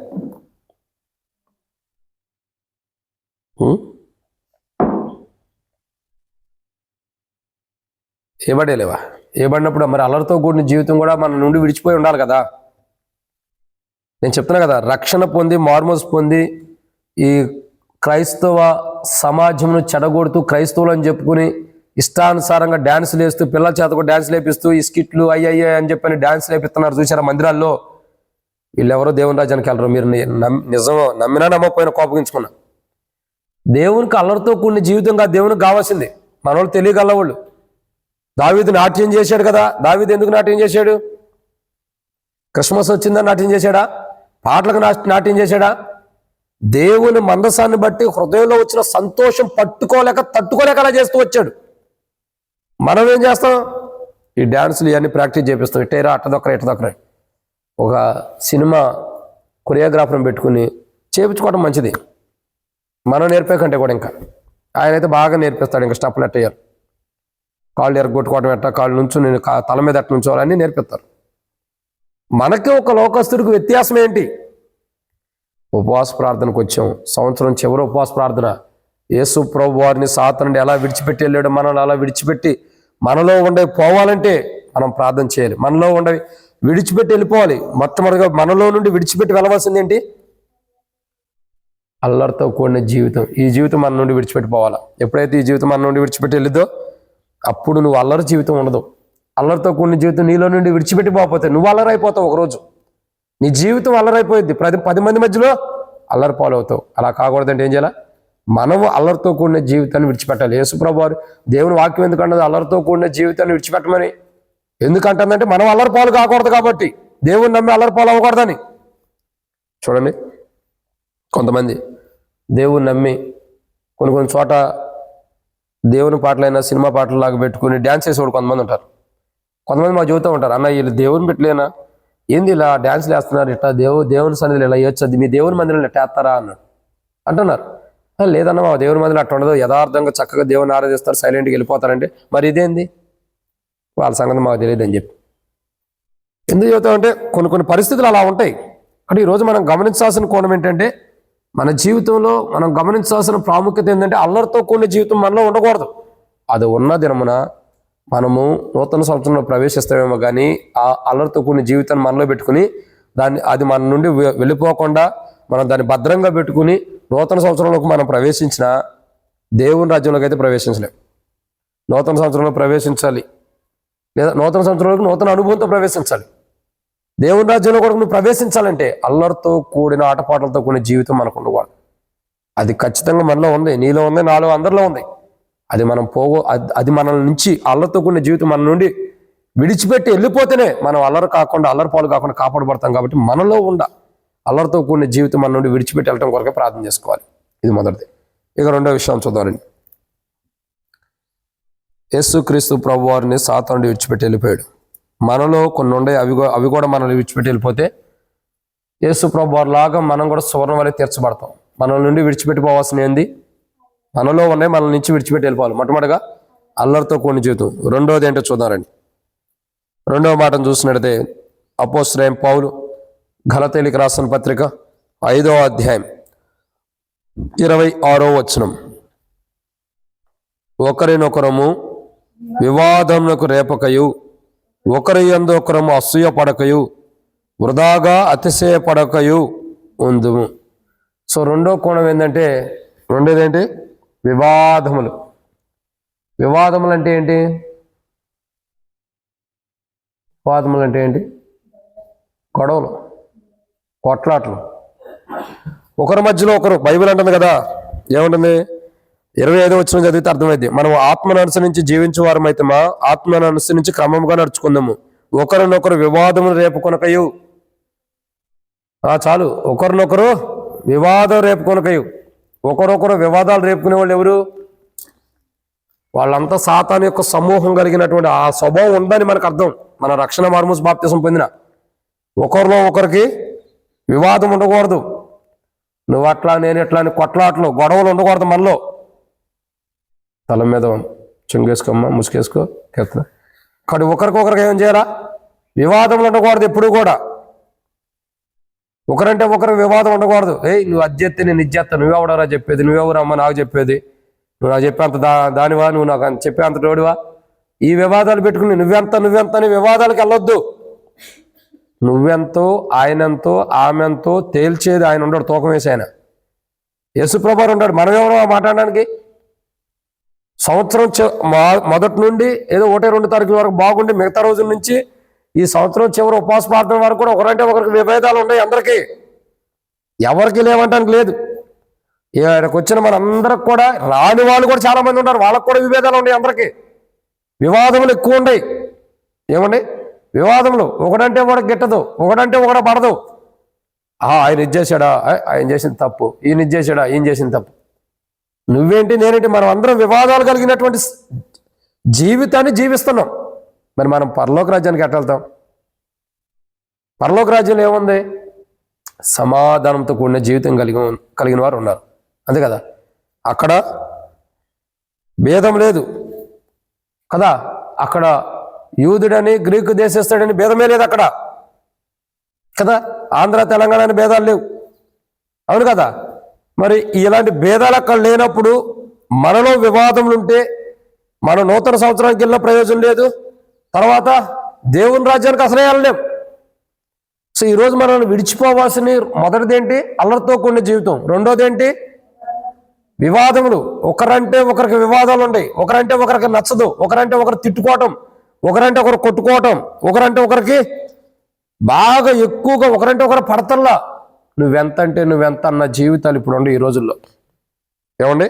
ఏబడేలేవా? ఏబడినప్పుడు మరి అల్లరితో కూడిన జీవితం కూడా మన నుండి విడిచిపోయి ఉండాలి కదా. నేను చెప్తున్నా కదా, రక్షణ పొంది, మార్మోస్ పొంది, ఈ క్రైస్తవ సమాజంను చెడగొడుతూ క్రైస్తవులు అని చెప్పుకుని ఇష్టానుసారంగా డ్యాన్సులు వేస్తూ, పిల్లల చేత కూడా డ్యాన్సులు వేపిస్తూ, ఈ స్కిట్లు అయ్యయ్యే అని చెప్పని డ్యాన్సులు వేపిస్తున్నారు చూసారా మందిరాల్లో. వీళ్ళెవరో దేవుని రాజ్యానికి వెళ్ళరు. మీరు నిజం నమ్మినా నమ్మకపోయినా కోపగించుకున్నా. దేవునికి అల్లరితో కూడిన జీవితంగా దేవునికి కావాల్సింది. మనోళ్ళు తెలియగలవాళ్ళు. దావీదు నాట్యం చేశాడు కదా. దావీదు ఎందుకు నాట్యం చేశాడు? క్రిస్మస్ వచ్చిందని నాట్యం చేశాడా? పాటలకు నాట్యం చేశాడా? దేవుని మందసాన్ని బట్టి హృదయంలో వచ్చిన సంతోషం తట్టుకోలేక అలా చేస్తూ వచ్చాడు. మనం ఏం చేస్తాం? ఈ డ్యాన్సులు ఇవన్నీ ప్రాక్టీస్ చేపిస్తాం. ఇటేరా అట్టదొక్కరే. ఒక సినిమా కొరియోగ్రాఫర్ని పెట్టుకుని చేపించుకోవడం మంచిది. మనం నేర్పే కంటే కూడా ఇంకా ఆయన అయితే బాగా నేర్పిస్తాడు. ఇంకా స్టెప్లు ఎట్టయ్యారు, కాళ్ళు ఎరగొట్టుకోవడం ఎట్ట, కాళ్ళు నుంచి నేను తల మీద ఎట్ట నుంచోవాలని నేర్పిస్తారు. మనకి ఒక లోకస్తుడికి వ్యత్యాసం ఏంటి? ఉపవాస ప్రార్థనకు వచ్చాం. సంవత్సరం చివరి ఉపవాస ప్రార్థన. యేసు ప్రభు వారిని సాతానుడు ఎలా విడిచిపెట్టి వెళ్ళాడు, మనల్ని అలా విడిచిపెట్టి మనలో ఉండే పోవాలంటే మనం ప్రార్థన చేయాలి. మనలో ఉండే విడిచిపెట్టి వెళ్ళిపోవాలి. మొట్టమొదటిగా మనలో నుండి విడిచిపెట్టి వెళ్ళవలసింది ఏంటి? అల్లరితో కూడిన జీవితం. ఈ జీవితం మన నుండి విడిచిపెట్టి పోవాలా. ఎప్పుడైతే ఈ జీవితం మన నుండి విడిచిపెట్టి వెళ్ళిద్దో అప్పుడు నువ్వు అల్లరి జీవితం ఉండదు. అల్లరితో కూడిన జీవితం నీలో నుండి విడిచిపెట్టి పోకపోతే నువ్వు అల్లరైపోతావు. ఒకరోజు నీ జీవితం అల్లరైపోయింది. 10 మంది మధ్యలో అల్లరి పాలు అవుతావు. అలా కాకూడదంటే ఏం చేయాలి? మనము అల్లరితో కూడిన జీవితాన్ని విడిచిపెట్టాలి. యేసుప్రభు వారు దేవుని వాక్యం ఎందుకంటే అల్లరితో కూడిన జీవితాన్ని విడిచిపెట్టమని ఎందుకంటుందంటే మనం అల్లరి పాలు కాకూడదు కాబట్టి, దేవుని నమ్మి అల్లరి పాలు అవ్వకూడదని. చూడండి, కొంతమంది దేవుని నమ్మి కొన్ని చోట దేవుని పాటలైనా సినిమా పాటలలాగా పెట్టుకుని డ్యాన్స్ చేసేవాడు కొంతమంది ఉంటారు. కొంతమంది మా జీవితం ఉంటారు, అన్న వీళ్ళు దేవుని పెట్టలేనా, ఏంది ఇలా డ్యాన్స్లు వేస్తున్నారు, ఇట్లా దేవుని సన్నిధిలో ఇలా వేయొచ్చు, మీ దేవుని మందిరంలో ఇట్లా వేస్తారా అన్నాడు అంటున్నారు. లేదన్నా మా దేవుని మందిరం అట్లా ఉండదు, యథార్థంగా చక్కగా దేవుని ఆరాధిస్తారు, సైలెంట్గా వెళ్ళిపోతారంటే మరి ఇదేంది వాళ్ళ సంగతి మాకు తెలియదు అని చెప్పి ఎందుకు చెబుతామంటే కొన్ని పరిస్థితులు అలా ఉంటాయి. అంటే ఈరోజు మనం గమనించాల్సిన కోణం ఏంటంటే, మన జీవితంలో మనం గమనించాల్సిన ప్రాముఖ్యత ఏంటంటే అల్లరితో కూడిన జీవితం మనలో ఉండకూడదు. అది ఉన్న దినమున మనము నూతన సంవత్సరంలో ప్రవేశిస్తామేమో కానీ ఆ అల్లరితో కూడిన జీవితాన్ని మనలో పెట్టుకుని అది మన నుండి వెళ్ళిపోకుండా మనం దాన్ని భద్రంగా పెట్టుకుని నూతన సంవత్సరంలోకి మనం ప్రవేశించిన దేవుని రాజ్యంలోకి అయితే ప్రవేశించలేము. నూతన సంవత్సరంలో ప్రవేశించాలి, లేదా నూతన సంవత్సరంలోకి నూతన అనుభవంతో ప్రవేశించాలి. దేవుని రాజ్యంలో కూడా నువ్వు ప్రవేశించాలంటే అల్లరితో కూడిన ఆటపాటలతో కూడిన జీవితం మనకు ఉండకూడదు. అది ఖచ్చితంగా మనలో ఉంది, నీలో ఉంది, నాలో అందరిలో ఉంది. అది మనం అది మన నుంచి అల్లరితో కూడిన జీవితం మన నుండి విడిచిపెట్టి వెళ్ళిపోతేనే మనం అల్లరి పాలు కాకుండా కాపాడబడతాం. కాబట్టి మనలో అల్లరితో కూడిన జీవితం మన నుండి విడిచిపెట్టి వెళ్ళటం కొరకే ప్రార్థన చేసుకోవాలి. ఇది మొదటిది. ఇక రెండో విషయం చూద్దామండి. యేసుక్రీస్తు ప్రభు వారిని సాతానుడు విడిచిపెట్టి వెళ్ళిపోయాడు. మనలో కొన్ని ఉండే అవి కూడా మనల్ని విడిచిపెట్టి వెళ్ళిపోతే యేసు ప్రభు వారి లాగా మనం కూడా సువర్ణ వలె తీర్చబడతాం. మన నుండి విడిచిపెట్టిపోవాల్సిన ఏంది? మనలో ఉన్నాయి, మన నుంచి విడిచిపెట్టి వెళ్ళిపోవాలి. మొట్టమొదటిగా అల్లరితో కూడిన జీవితం. రెండోది ఏంటో చూద్దారండి. రెండవ మాటను చూసినట్లయితే అపోస్తలుడైన పౌలు గలతీయులకు రాసిన పత్రిక 5వ అధ్యాయం 26వ వచనం, ఒకరినొకరము వివాదములకు రేపకయు ఒకరి యందు ఒకరము అసూయ పడకయు వృధాగా అతిశయపడకయు ఉందుము. సో రెండో కోణం ఏంటంటే, రెండోదేంటి? వివాదములు. వివాదములు అంటే ఏంటి? వివాదములు అంటే ఏంటి? గొడవలు, కొట్లాట్లు, ఒకరి మధ్యలో ఒకరు. బైబిల్ అంటుంది కదా, ఏముంటుంది? 25వ వచనం చదివితే అర్థమైంది. మనం ఆత్మను అనుసరించి జీవించే వారమైతే మా ఆత్మను అనుసరించి క్రమంగా నడుచుకుందాము. ఒకరినొకరు వివాదములు రేపుకొనకయు. చాలు, ఒకరినొకరు వివాదం రేపుకొనకయు. ఒకరొకరు వివాదాలు రేపుకునే వాళ్ళు ఎవరు? వాళ్ళంతా సాతాను యొక్క సమూహం కలిగినటువంటి ఆ స్వభావం ఉందని మనకు అర్థం. మన రక్షణ మార్మూస్ బాప్తిసం పొందిన ఒకరిలో ఒకరికి వివాదం ఉండకూడదు. నువ్వు అట్లా నేను ఎట్లా అని కొట్లాట్లు, గొడవలు ఉండకూడదు మనలో. తల మీద చెంగేసుకోమ్మా, ముసుకేసుకో చెప్తున్నా. కానీ ఒకరికొకరికి ఏం చేయాలా? వివాదములు ఉండకూడదు ఎప్పుడు కూడా. ఒకరంటే ఒకరు వివాదం ఉండకూడదు. నువ్వు అది చేస్తే నేను ఇది చేస్తా, నువ్వెవడరా చెప్పేది, నువ్వెవరమ్మా నాకు చెప్పేది, నువ్వు నాకు చెప్పేంత దానివా, నువ్వు నాకు చెప్పేంత తోడివా? ఈ వివాదాలు పెట్టుకుని నువ్వెంత అని వివాదాలకు వెళ్ళొద్దు. నువ్వెంతో ఆయనంతో ఆమెంతో తేల్చేది ఆయన ఉండడు, తూకం వేసి ఆయన. యేసుప్రభువు ఉంటాడు, మనం ఎవరో మాట్లాడడానికి? సంవత్సరం మొదటి నుండి ఏదో 1-2 తారీఖుల వరకు బాగుండి మిగతా రోజుల నుంచి ఈ సంవత్సరం చివరి ఉపవాస ప్రార్థన వరకు కూడా ఒకరంటే ఒకరికి విభేదాలు ఉన్నాయి అందరికీ. ఎవరికి లేవంటానికి లేదు. ఇక్కడికి వచ్చిన మనందరికి కూడా, రాని వాళ్ళు కూడా చాలా మంది ఉన్నారు, వాళ్ళకు కూడా విభేదాలు ఉన్నాయి. అందరికీ వివాదములు ఎక్కువ ఉన్నాయి. ఏమండి? వివాదములు. ఒకడంటే ఒకటి గిట్టదు, ఒకడంటే ఒకటి పడదు. ఆయన ఇది చేశాడా, ఆయన చేసింది తప్పు, ఈయన ఇది చేశాడా, ఈయన చేసింది తప్పు. నువ్వేంటి నేనేంటి, మనం అందరం వివాదాలు కలిగినటువంటి జీవితాన్ని జీవిస్తున్నాం. మరి మనం పరలోక రాజ్యానికి ఎట్లా వెళ్తాం? పరలోక రాజ్యంలో ఏముంది? సమాధానంతో కూడిన జీవితం కలిగిన వారు ఉన్నారు, అంతే కదా. అక్కడ భేదం లేదు కదా. అక్కడ యూదుడని గ్రీకు దేశస్థుడని భేదమే లేదు అక్కడ కదా. ఆంధ్ర తెలంగాణ అని భేదాలు లేవు, అవును కదా. మరి ఇలాంటి భేదాలు అక్కడ లేనప్పుడు మనలో వివాదములు ఉంటే మన నూతన సంవత్సరానికి వెళ్ళిన ప్రయోజనం లేదు. తర్వాత దేవుని రాజ్యానికి అసలే వెళ్ళలేం. సో ఈరోజు మనల్ని విడిచిపోవాల్సిన మొదటిదేంటి? అల్లరితో కూడిన జీవితం. రెండోదేంటి? వివాదములు. ఒకరంటే ఒకరికి వివాదాలు ఉన్నాయి, ఒకరంటే ఒకరికి నచ్చదు, ఒకరంటే ఒకరు తిట్టుకోవటం, ఒకరంటే ఒకరు కొట్టుకోవటం, ఒకరంటే ఒకరికి బాగా ఎక్కువగా ఒకరంటే ఒకరు పడతల్లా. నువ్వెంత అంటే నువ్వెంత అన్న జీవితాలు ఇప్పుడు ఉండే ఈ రోజుల్లో. ఏమండి?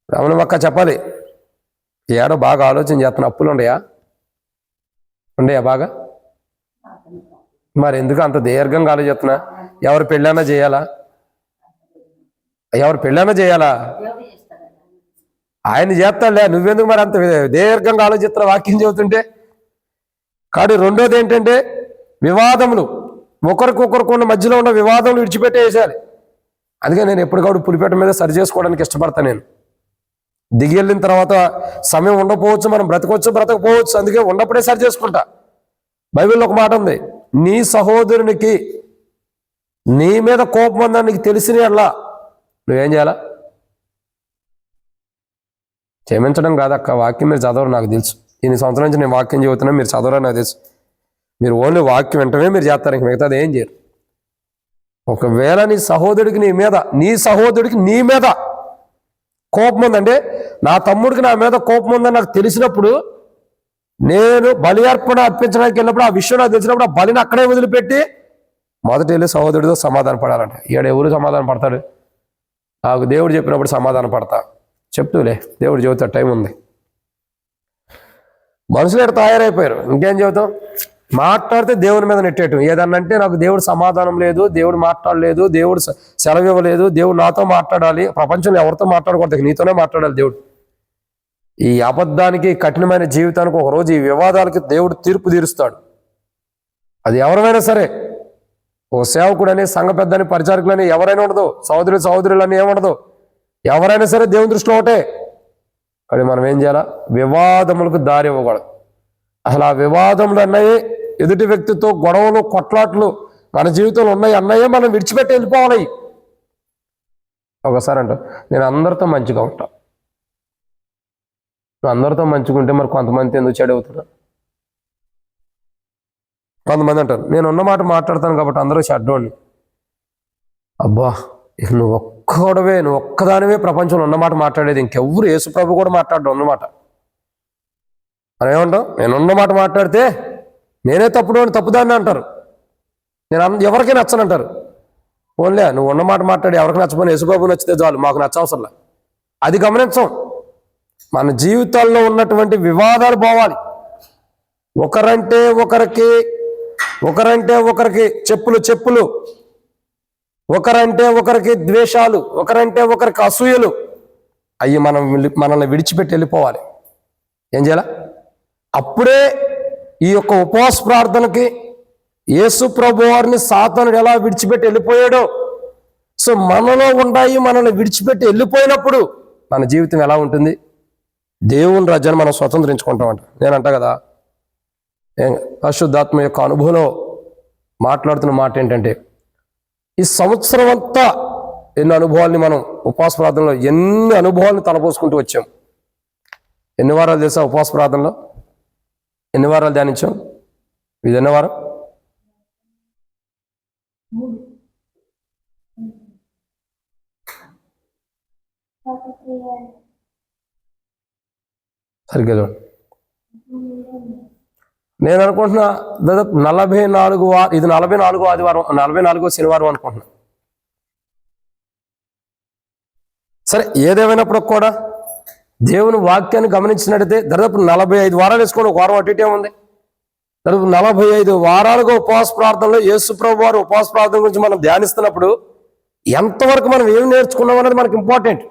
రమణమక్క చెప్పాలి, ఏడో బాగా ఆలోచన చేస్తున్నా. అప్పులు ఉండయా బాగా? మరి ఎందుకు అంత దీర్ఘంగా ఆలోచిస్తున్నా? ఎవరు పెళ్ళైనా చేయాలా? ఆయన చేస్తాడులే, నువ్వెందుకు మరి అంత దీర్ఘంగా ఆలోచిస్తున్నా వాక్యం చెబుతుంటే? కాబట్టి రెండోది ఏంటంటే వివాదములు. ఒకరికొకరికి ఉన్న మధ్యలో ఉన్న వివాదములు విడిచిపెట్టేసేయాలి. అందుకే నేను ఎప్పటికప్పుడు పులిపేట మీద సరి చేసుకోవడానికి ఇష్టపడతాను. నేను దిగి వెళ్ళిన తర్వాత సమయం ఉండకపోవచ్చు, మనం బ్రతకపోవచ్చు. అందుకే ఉన్నప్పుడే సరి చేసుకుంటా. బైబిల్లో ఒక మాట ఉంది, నీ సహోదరునికి నీ మీద కోపం ఉందని నీకు తెలిసిన అలా నువ్వేం చేయాలా? క్షమించడం కాదక్క. వాక్యం మీరు చదవరు నాకు తెలుసు. ఇన్ని సంవత్సరాల నుంచి నేను వాక్యం చెబుతున్నా, మీరు చదవరా నాకు తెలుసు. మీరు ఓన్లీ వాక్యం వెంటనే మీరు చేస్తారు, ఇంక మిగతాది ఏం చేయరు. ఒకవేళ నీ సహోదరుడికి నీ మీద కోపం ఉందంటే, నా తమ్ముడికి నా మీద కోపం ఉందని నాకు తెలిసినప్పుడు, నేను బలి అర్పించడానికి వెళ్ళినప్పుడు ఆ విషయం నాకు తెలిసినప్పుడు ఆ బలిని అక్కడే వదిలిపెట్టి మొదట వెళ్ళి సహోదరుడితో సమాధానం పడాలంట. ఈడ ఎవరు సమాధానం పడతాడు? నాకు దేవుడు చెప్పినప్పుడు సమాధానం పడతా. చెప్తూలే, దేవుడు చెబుతాడు, టైం ఉంది. మనుషులు ఎక్కడ తయారైపోయారు, ఇంకేం చెబుతాం? మాట్లాడితే దేవుని మీద నెట్టేయటం. ఏదన్నంటే నాకు దేవుడు సమాధానం లేదు, దేవుడు మాట్లాడలేదు, దేవుడు సెలవు ఇవ్వలేదు, దేవుడు నాతో మాట్లాడాలి. ప్రపంచంలో ఎవరితో మాట్లాడకూడదు, నీతోనే మాట్లాడాలి దేవుడు. ఈ అబద్ధానికి, కఠినమైన జీవితానికి ఒకరోజు ఈ వివాదాలకి దేవుడు తీర్పు తీరుస్తాడు. అది ఎవరైనా సరే, ఒక సేవకుడని, సంఘ పెద్దని, పరిచారకులని ఎవరైనా ఉండదు, సహోదరులని ఏముండదు, ఎవరైనా సరే దేవుని దృష్టిలో ఒకటే. కానీ మనం ఏం చేయాలా? వివాదములకు దారి ఇవ్వకూడదు. అసలు ఆ వివాదములు అన్నయ్యే, ఎదుటి వ్యక్తితో గొడవలు, కొట్లాట్లు మన జీవితంలో ఉన్నాయి అన్నయ్యే మనం విడిచిపెట్టి వెళ్ళిపోవాలి. ఒకసారి అంట, నేను అందరితో మంచిగా ఉంటా. నువ్వు అందరితో మంచిగా ఉంటే మరి కొంతమంది ఎందుకు చెడవుతున్నా? కొంతమంది అంటారు, నేను ఉన్న మాట మాట్లాడతాను కాబట్టి అందరూ చెడ్డోడిని. అబ్బా, ఇక నువ్వు ఒక్కదానివే ప్రపంచంలో ఉన్నమాట మాట్లాడేది, ఇంకెవ్వరు యేసుప్రభు కూడా మాట్లాడడం ఉన్నమాట. మనం ఏమంటాం, నేను ఉన్నమాట మాట్లాడితే నేనే తప్పుదాన్ని అంటారు, నేను ఎవరికి నచ్చనంటారు. ఓన్లే నువ్వు ఉన్నమాట మాట్లాడి ఎవరికి నచ్చపోయినా యేసుప్రభు నచ్చితే చాలు, మాకు నచ్చవసరంలా. అది గమనించం. మన జీవితాల్లో ఉన్నటువంటి వివాదాలు పోవాలి. ఒకరంటే ఒకరికి చెప్పులు, ఒకరంటే ఒకరికి ద్వేషాలు, ఒకరంటే ఒకరికి అసూయలు, అవి మనల్ని విడిచిపెట్టి వెళ్ళిపోవాలి. ఏం చేయాల? అప్పుడే ఈ యొక్క ఉపవాస ప్రార్థనకి యేసు ప్రభు వారిని సాతానుడు ఎలా విడిచిపెట్టి వెళ్ళిపోయాడో, సో మనలో ఉండాయి మనల్ని విడిచిపెట్టి వెళ్ళిపోయినప్పుడు మన జీవితం ఎలా ఉంటుంది? దేవుని రాజ్యాన్ని మనం స్వతంత్రించుకుంటామంట. నేనంటా కదా, పరిశుద్ధాత్మ యొక్క అనుభవంలో మాట్లాడుతున్న మాట ఏంటంటే, ఈ సంవత్సరం అంతా ఎన్ని అనుభవాల్ని మనం ఉపవాస ప్రార్థనలో ఎన్ని అనుభవాల్ని తలపోసుకుంటూ వచ్చాం. ఎన్ని వారాలు చేసా ఉపవాస ప్రార్థనలో? ఎన్ని వారాలు ధ్యానించాం? ఇది ఎన్ని వారం? సరిగ్గా చూడండి. నేను అనుకుంటున్నా దాదాపు 44 ఇది 44 ఆదివారం, 44 శనివారం అనుకుంటున్నా. సరే, ఏదేమైనప్పుడు కూడా దేవుని వాక్యాన్ని గమనించినట్టయితే దాదాపు 45 వారాలు వేసుకోండి, ఒక వారం అటు ఇటే ఉంది. దాదాపు 45 వారాలుగా ఉపవాస ప్రార్థనలో యేసు ప్రభు వారు ఉపవాస ప్రార్థన గురించి మనం ధ్యానిస్తున్నప్పుడు ఎంతవరకు మనం ఏం నేర్చుకున్నాం అనేది మనకి ఇంపార్టెంట్.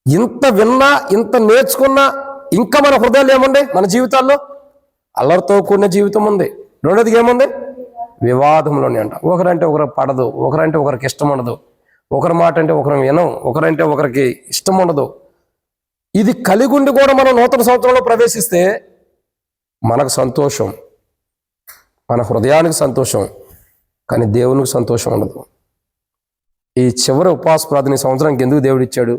ఇంత విన్నా, ఇంత నేర్చుకున్నా ఇంకా మన హృదయాలు ఏముంది? మన జీవితాల్లో అల్లరితో కూడిన జీవితం ఉంది. రెండోది ఏముంది? వివాదంలోనే అంట. ఒకరంటే ఒకరికి పడదు, ఒకరంటే ఒకరికి ఇష్టం ఉండదు, ఒకరి మాట అంటే ఒకరు వినం, ఒకరంటే ఒకరికి ఇష్టం ఉండదు. ఇది కలిగి ఉండి కూడా మనం నూతన సంవత్సరంలో ప్రవేశిస్తే మనకు సంతోషం, మన హృదయానికి సంతోషం, కానీ దేవునికి సంతోషం ఉండదు. ఈ చివరి ఉపవాస ప్రార్థన సంవత్సరానికి ఎందుకు దేవుడు ఇచ్చాడు?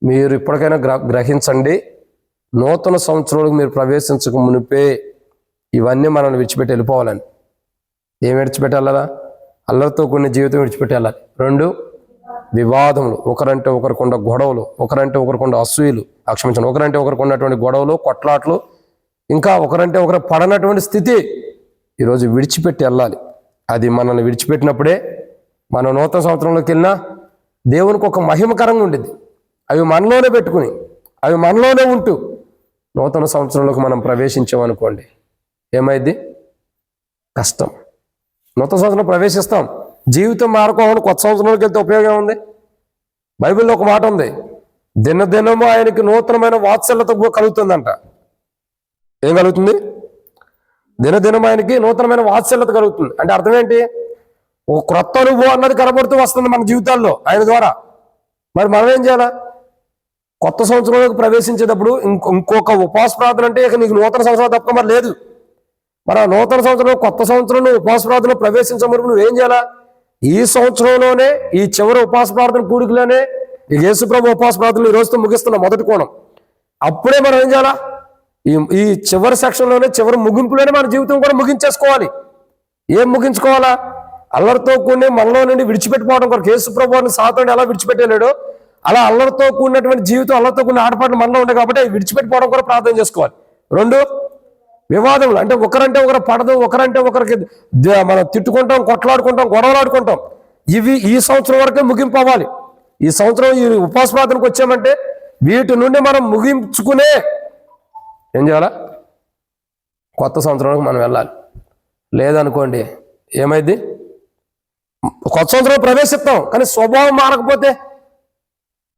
మీరు ఇప్పటికైనా గ్రహించండి, నూతన సంవత్సరంలోకి మీరు ప్రవేశించక మునిపే ఇవన్నీ మనల్ని విడిచిపెట్టి వెళ్ళిపోవాలని. ఏం విడిచిపెట్టాలా? అల్లరితో కొన్ని జీవితం విడిచిపెట్టాలి. 2 వివాదములు, ఒకరంటే ఒకరికొండ గొడవలు, ఒకరంటే ఒకరికొండ అసూయలు, క్షమించండి, ఒకరంటే ఒకరికి ఉన్నటువంటి గొడవలు, కొట్లాట్లు, ఇంకా ఒకరంటే ఒకరు పడనటువంటి స్థితి ఈరోజు విడిచిపెట్టి వెళ్ళాలి. అది మనల్ని విడిచిపెట్టినప్పుడే మనం నూతన సంవత్సరంలోకి వెళ్ళినా దేవునికి ఒక మహిమకరంగా ఉండేది. అవి మనలోనే పెట్టుకుని, అవి మనలోనే ఉంటూ నూతన సంవత్సరంలోకి మనం ప్రవేశించామనుకోండి, ఏమైంది? కష్టం. నూతన సంవత్సరం ప్రవేశిస్తాం, జీవితం మారుకోవాలి. కొత్త సంవత్సరంలోకి వెళ్తే ఉపయోగం ఉంది. బైబిల్లో ఒక మాట ఉంది, దినదినము ఆయనకి నూతనమైన వాత్సల్యత కలుగుతుందంట. ఏం కలుగుతుంది? దినదినం ఆయనకి నూతనమైన వాత్సల్యత కలుగుతుంది. అంటే అర్థం ఏంటి? ఒక క్రొత్త అనుభవం అన్నది కనబడుతూ వస్తుంది మన జీవితాల్లో ఆయన ద్వారా. మరి మనం ఏం చేయాలా? కొత్త సంవత్సరంలోకి ప్రవేశించేటప్పుడు ఇంకొక ఉపవాస ప్రార్థన అంటే ఇక నీకు నూతన సంవత్సరం తప్ప మరి లేదు. మరి ఆ నూతన సంవత్సరంలో కొత్త సంవత్సరంలో ఉపవాస ప్రార్థనలో ప్రవేశించమని నువ్వేం చేయాలా? ఈ సంవత్సరంలోనే, ఈ చివరి ఉపవాస ప్రార్థన కూడికలోనే ఈ యేసుప్రభు ఉపవాస ప్రార్థనలు ఈ రోజుతో ముగిస్తున్న మొదటి కోణం. అప్పుడే మనం ఏం చేయాలా? ఈ చివరి సెక్షన్లోనే, చివరి ముగింపులోనే మన జీవితం కూడా ముగించేసుకోవాలి. ఏం ముగించుకోవాలా? అల్లరితో కూడి మనలో నుండి విడిచిపెట్టిపోవడం కొరకు యేసుప్రభు వారిని సాతానుడు ఎలా విడిచిపెట్టలేడో అలా అల్లరితో కూడినటువంటి జీవితం, అల్లరితో కూడిన ఆటపాటలు మనలో ఉంటాయి కాబట్టి విడిచిపెట్టిపోవడం కూడా ప్రార్థన చేసుకోవాలి. 2 వివాదములు, అంటే ఒకరంటే ఒకరు పడదు, ఒకరంటే ఒకరికి మనం తిట్టుకుంటాం, కొట్లాడుకుంటాం, గొడవలాడుకుంటాం. ఇవి ఈ సంవత్సరం వరకే ముగింపు అవ్వాలి. ఈ సంవత్సరం ఈ ఉపవాస ప్రార్థనకు వచ్చామంటే వీటి నుండి మనం ముగించుకునే ఏం చేయాలా? కొత్త సంవత్సరానికి మనం వెళ్ళాలి. లేదనుకోండి ఏమైంది? కొత్త సంవత్సరం ప్రవేశిస్తాం, కానీ స్వభావం మారకపోతే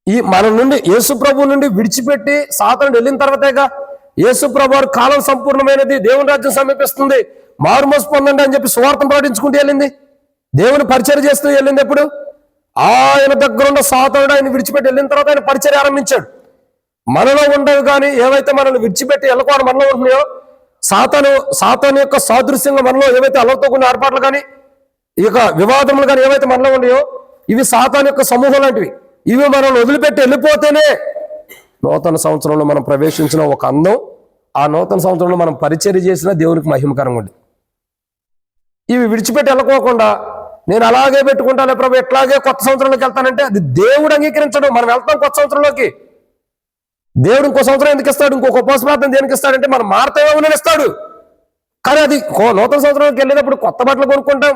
ఈ మన నుండి యేసుప్రభు నుండి విడిచిపెట్టి సాతానుడు వెళ్ళిన తర్వాతేగా యేసుప్రభు వారి కాలం సంపూర్ణమైనది, దేవుని రాజ్యం సమీపిస్తుంది, మారుమోసు పొందండి అని చెప్పి సువార్తను ప్రకటించుకుంటూ వెళ్ళింది. దేవుని పరిచర్య చేస్తూ వెళ్ళింది. ఎప్పుడు? ఆయన దగ్గర ఉన్న సాతానుడు ఆయన విడిచిపెట్టి వెళ్ళిన తర్వాత ఆయన పరిచర్య ఆరంభించాడు. మనలో ఉండవు కానీ ఏవైతే మనల్ని విడిచిపెట్టి వెళ్ళకూడదు మనలో ఉంటున్నాయో, సాతాను యొక్క సాదృశ్యంగా మనలో ఏవైతే అల్లరితో కొన్ని ఏర్పాట్లు కానీ ఇక వివాదములు కానీ ఏవైతే మనలో ఉన్నాయో ఇవి సాతాను యొక్క సమూహం లాంటివి. ఇవి మనల్ని వదిలిపెట్టి వెళ్ళిపోతేనే నూతన సంవత్సరంలో మనం ప్రవేశించిన ఒక అందం, ఆ నూతన సంవత్సరంలో మనం పరిచర్య చేసిన దేవునికి మహిమకరంగా ఉంది. ఇవి విడిచిపెట్టి వెళ్ళకోకుండా నేను అలాగే పెట్టుకుంటాను ప్రభు, ఎట్లాగే కొత్త సంవత్సరంలోకి వెళ్తానంటే అది దేవుడు అంగీకరించడు. మనం వెళ్తాం కొత్త సంవత్సరంలోకి, దేవుడు ఇంకో సంవత్సరం ఎందుకు ఇస్తాడు? ఇంకొక ఉపవాస ప్రార్థన దేనికి ఇస్తాడంటే మనం మారుతామేమో ఇస్తాడు. కానీ అది నూతన సంవత్సరంలోకి వెళ్ళేటప్పుడు కొత్త బట్టలు కొనుక్కుంటాం,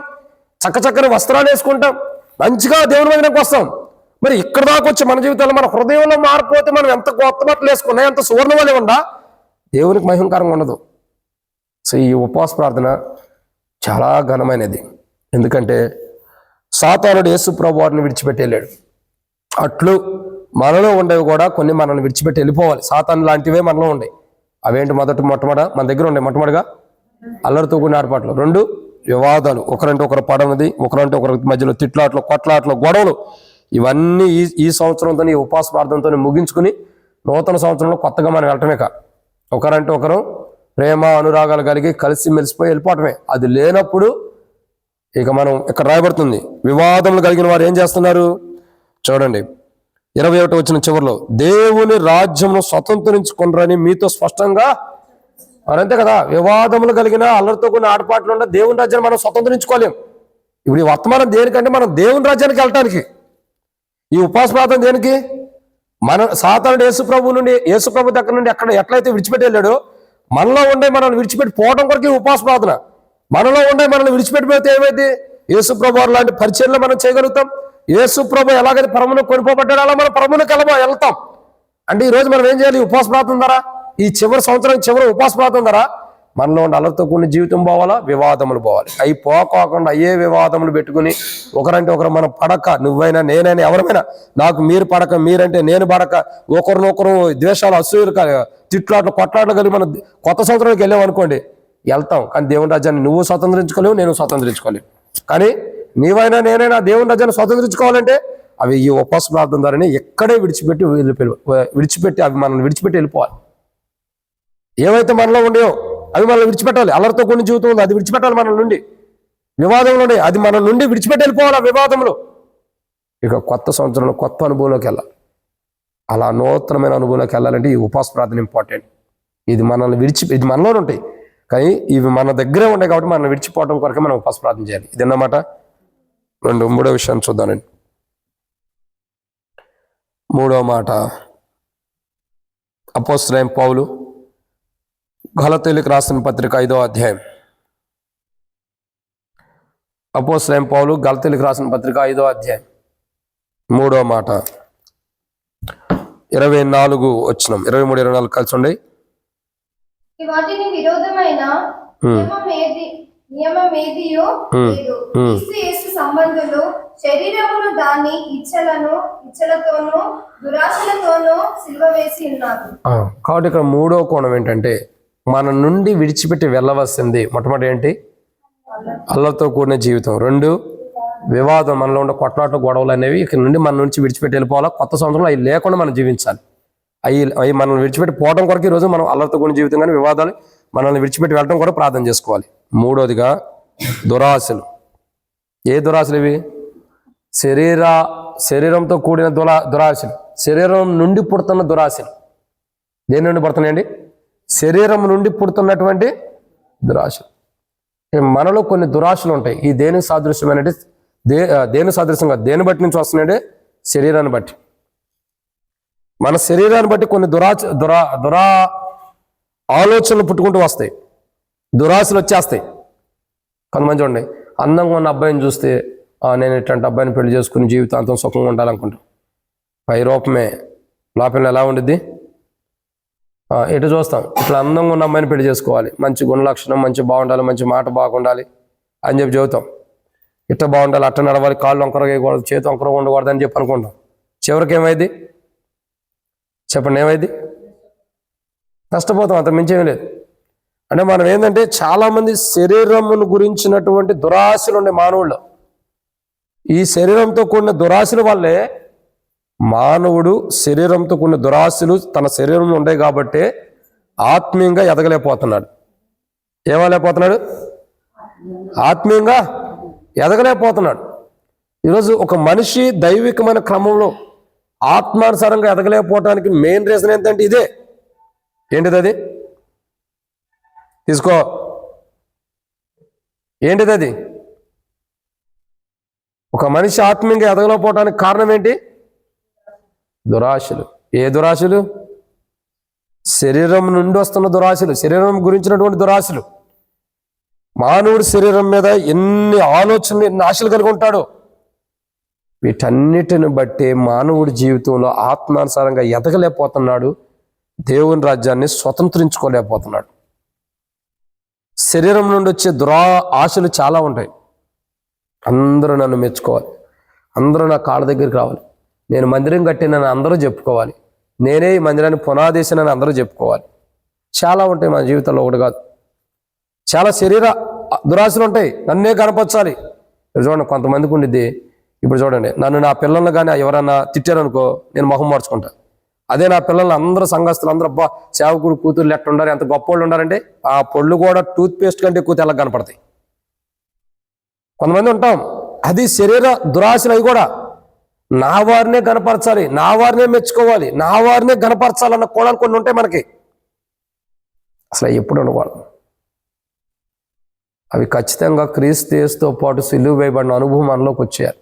చక్కని వస్త్రాలు వేసుకుంటాం, మంచిగా దేవుని మందిరానికి వస్తాం. మరి ఇక్కడ దాకా వచ్చి మన జీవితంలో మన హృదయంలో మారిపోతే మనం ఎంత కొత్త బట్టలు వేసుకున్నా, ఎంత సువర్ణ వలె ఉండా దేవునికి మహిమకరంగా ఉండదు. సో ఈ ఉపవాస ప్రార్థన చాలా ఘనమైనది. ఎందుకంటే సాతానుడు యేసు ప్రభువు వారిని విడిచిపెట్టి వెళ్ళాడు. అట్లు మనలో ఉండేవి కూడా కొన్ని మనల్ని విడిచిపెట్టి వెళ్ళిపోవాలి. సాతాను లాంటివే మనలో ఉండే. అవేంటి? మొట్టమొదట మన దగ్గర ఉండే మొట్టమొదటిగా అల్లరితో కూడిన ఆటపాటలు, 2 వివాదాలు, ఒకరంటే ఒకరు పడనది, ఒకరంటే ఒకరి మధ్యలో తిట్లాట్లు, కొట్లాట్లు, గొడవలు. ఇవన్నీ ఈ సంవత్సరంతో, ఈ ఉపవాస ప్రార్థనతో ముగించుకుని నూతన సంవత్సరంలో కొత్తగా మనం వెళ్ళటమే కా. ఒకరంటే ఒకరు ప్రేమ అనురాగాలు కలిగి కలిసి మెలిసిపోయి వెళ్ళిపోవటమే. అది లేనప్పుడు ఇక మనం ఇక్కడ రాయబడుతుంది, వివాదములు కలిగిన వారు ఏం చేస్తున్నారు చూడండి. 21 వచ్చిన చివరిలో, దేవుని రాజ్యమును స్వతంత్రించుకుంటారని మీతో స్పష్టంగా. మరంతే కదా, వివాదములు కలిగిన అల్లరితో కొన్ని ఆటపాట్లు ఉన్న దేవుని రాజ్యాన్ని మనం స్వతంత్రించుకోలేం. ఇప్పుడు ఈ వర్తమానం దేనికంటే మనం దేవుని రాజ్యానికి వెళ్ళటానికి. ఈ ఉపవాస ప్రార్థన దేనికి? మన సాతానుడు యేసుప్రభు దగ్గర నుండి ఎట్లయితే విడిచిపెట్టి వెళ్ళాడో, మనలో ఉండే మనల్ని విడిచిపెట్టి పోవడం కొరకు ఉపవాస ప్రార్థన. మనలో ఉండే మనల్ని విడిచిపెట్టిపోతే ఏమైంది? యేసుప్రభు వారు లాంటి పరిచయంలో మనం చేయగలుగుతాం. యేసుప్రభు ఎలాగైతే పరమును కొనిపోబడ్డాడో అలా మనం పరమునికి వెళ్తాం. అంటే ఈరోజు మనం ఏం చేయాలి? ఉపవాస ప్రార్థన ద్వారా, ఈ చివరి ఉపవాస ప్రార్థన ద్వారా మనలో ఉండే అల్లరితో కూడిన జీవితం పోవాలా, వివాదములు పోవాలి. అవి పోకోకుండా అయ్యే వివాదములు పెట్టుకుని ఒకరంటే ఒకరు మనం పడక, నువ్వైనా నేనైనా ఎవరైనా, నాకు మీరు పడక, మీరంటే నేను పడక, ఒకరినొకరు ద్వేషాలు, అసూయలు, తిట్లాట్లు, కొట్లాట్లు కలిగి మనం కొత్త సంవత్సరానికి వెళ్ళాం అనుకోండి, వెళ్తాం. కానీ దేవుని రాజ్యాన్ని నువ్వు స్వతంత్రించుకోలేవు, నేను స్వతంత్రించుకోలేవు. కానీ నీవైనా నేనైనా దేవుని రాజ్యాన్ని స్వతంత్రించుకోవాలంటే అవి ఈ ఉపవాస ప్రార్థన ద్వారానే ఎక్కడే విడిచిపెట్టి అవి మనల్ని విడిచిపెట్టి వెళ్ళిపోవాలి. ఏవైతే మనలో ఉండేవో అవి మనల్ని విడిచిపెట్టాలి. అల్లరితో కొన్ని జీవితం ఉంది, అది విడిచిపెట్టాలి మన నుండి. వివాదంలో ఉండే అది మన నుండి విడిచిపెట్టి వెళ్ళిపోవాలి ఆ వివాదంలో. ఇక కొత్త సంవత్సరంలో కొత్త అనుభవంలోకి వెళ్ళాలి. అలా నూతనమైన అనుభవంలోకి వెళ్ళాలంటే ఈ ఉపవాస ప్రార్థన ఇంపార్టెంట్. ఇది మనలోనే ఉంటాయి, కానీ ఇవి మన దగ్గరే ఉంటాయి కాబట్టి మనం విడిచిపోవడం కొరకే మనం ఉపవాస ప్రార్థన చేయాలి. ఇది అన్నమాట. మూడో విషయాన్ని చూద్దానండి. మూడో మాట, అపోస్తలుడైన పౌలు గలతీయులకు రాసిన పత్రిక 5వ అధ్యాయం. అపోస్తలుడైన పౌలు గలతీయులకు రాసిన పత్రిక 5వ అధ్యాయం 3వ మాట, 24 వచనం, 23, 24 కలిసి ఉండే. వాటిని విరోధమైన నియమమేదియో లేదు. యేసు సంబంధులు శరీరమును దాని ఇచ్చలతోనూ దురాశలతోనూ సిలువ వేసి ఉన్నారు. కాబట్టి ఇక్కడ మూడో కోణం ఏంటంటే, మన నుండి విడిచిపెట్టి వెళ్ళవలసింది మొట్టమొదటి ఏంటి? అల్లరితో కూడిన జీవితం. 2 వివాదం, మనలో ఉన్న కొట్లాట గొడవలు అనేవి ఇక్కడ నుండి మన నుంచి విడిచిపెట్టి వెళ్ళిపోవాలా. కొత్త సంవత్సరంలో అవి లేకుండా మనం జీవించాలి. అవి మనల్ని విడిచిపెట్టి పోవడం కొరకు ఈరోజు మనం అల్లరితో కూడిన జీవితం కానీ వివాదాలు మనల్ని విడిచిపెట్టి వెళ్ళడం కూడా ప్రార్థన చేసుకోవాలి. మూడోదిగా దురాశలు. ఏ దురాశలు ఇవి? శరీరంతో కూడిన దురాశలు, శరీరం నుండి పుడుతున్న దురాశలు. దేని నుండి పుడుతున్నాయండి? శరీరం నుండి పుడుతున్నటువంటి దురాశలు. మనలో కొన్ని దురాశలు ఉంటాయి. ఈ దేని సాదృశ్యమైనది? దేని సాదృశ్యంగా దేని బట్టి నుంచి వస్తున్నాయంటే శరీరాన్ని బట్టి. మన శరీరాన్ని బట్టి కొన్ని దురా ఆలోచనలు పుట్టుకుంటూ వస్తాయి, దురాశలు వచ్చేస్తాయి. కొంతమంది చూడండి, అందంగా ఉన్న అబ్బాయిని చూస్తే నేను ఇట్లాంటి అబ్బాయిని పెళ్లి చేసుకుని జీవితాంతం సుఖంగా ఉండాలనుకుంటాం. పై రూపమే లోపల ఎలా ఉండిద్ది? ఎటు చూస్తాం, ఇట్లా అందంగా ఉన్న అమ్మాయిని పెళ్లి చేసుకోవాలి, మంచి గుణలక్షణం, మంచి బాగుండాలి, మంచి మాట బాగుండాలి అని చెప్పి చెబుతాం. ఇట్ట బాగుండాలి, అట్ట నడవాలి, కాళ్ళు వంకరగా వేయకూడదు, చేతి వంకరగా ఉండకూడదు అని చెప్పి అనుకుంటాం. చివరికి ఏమైంది చెప్పండి? ఏమైంది? నష్టపోతాం, అంత మించేమీ లేదు. అంటే మనం ఏంటంటే చాలామంది శరీరమును గురించినటువంటి దురాశలు ఉండే మానవుళ్ళు. ఈ శరీరంతో కూడిన దురాశల వల్లే మానవుడు శరీరంతో కూడిన దురాశలు తన శరీరంలో ఉండే కాబట్టి ఆత్మీయంగా ఎదగలేకపోతున్నాడు. ఏమలేకపోతున్నాడు? ఆత్మీయంగా ఎదగలేకపోతున్నాడు. ఈరోజు ఒక మనిషి దైవికమైన క్రమంలో ఆత్మానుసారంగా ఎదగలేకపోవటానికి మెయిన్ రీజన్ ఏంటంటే ఇదే. ఏంటిది? అది తీసుకో. ఏంటిది? అది ఒక మనిషి ఆత్మీయంగా ఎదగలేకపోవడానికి కారణం ఏంటి? దురాశలు. ఏ దురాశలు? శరీరం నుండి వస్తున్న దురాశలు, శరీరం గురించినటువంటి దురాశలు. మానవుడి శరీరం మీద ఎన్ని ఆలోచనలు, ఎన్ని ఆశలు కలిగి ఉంటాడో వీటన్నిటిని బట్టి మానవుడి జీవితంలో ఆత్మానుసారంగా ఎదగలేకపోతున్నాడు, దేవుని రాజ్యాన్ని స్వతంత్రించుకోలేకపోతున్నాడు. శరీరం నుండి వచ్చే ఆశలు చాలా ఉంటాయి. అందరూ నన్ను మెచ్చుకోవాలి, అందరూ నా కాళ్ళ దగ్గరికి రావాలి, నేను మందిరం కట్టినని అందరూ చెప్పుకోవాలి, నేనే ఈ మందిరాన్ని పునాదేశానని అందరూ చెప్పుకోవాలి. చాలా ఉంటాయి మన జీవితంలో, ఒకటి కాదు, చాలా శరీర దురాశలు ఉంటాయి. నన్నే కనపరచాలి. చూడండి, కొంతమందికి ఉండిద్ది. ఇప్పుడు చూడండి, నన్ను నా పిల్లల్ని కానీ ఎవరన్నా తిట్టారనుకో, నేను మొహం మార్చుకుంటా. అదే నా పిల్లల్ని అందరూ సంఘస్థులు అందరూ అబ్బా సేవకుడు కూతుర్లు ఎట్లా ఉండారు, ఎంత గొప్ప వాళ్ళు ఉండారంటే ఆ పొళ్ళు కూడా టూత్ పేస్ట్ కంటే ఎక్కువ తెల్లగా కనపడతాయి. కొంతమంది ఉంటాం, అది శరీర దురాశలు. అవి కూడా నా వారినే కనపరచాలి, నా వారినే మెచ్చుకోవాలి, నా వారినే కనపరచాలన్న కోణాలు కొన్ని ఉంటాయి మనకి. అసలు ఎప్పుడు ఉండకూడదు. అవి ఖచ్చితంగా క్రీస్తు యేసుతో పాటు సిలువ వేయబడిన అనుభవం మనలోకి వచ్చేయాలి.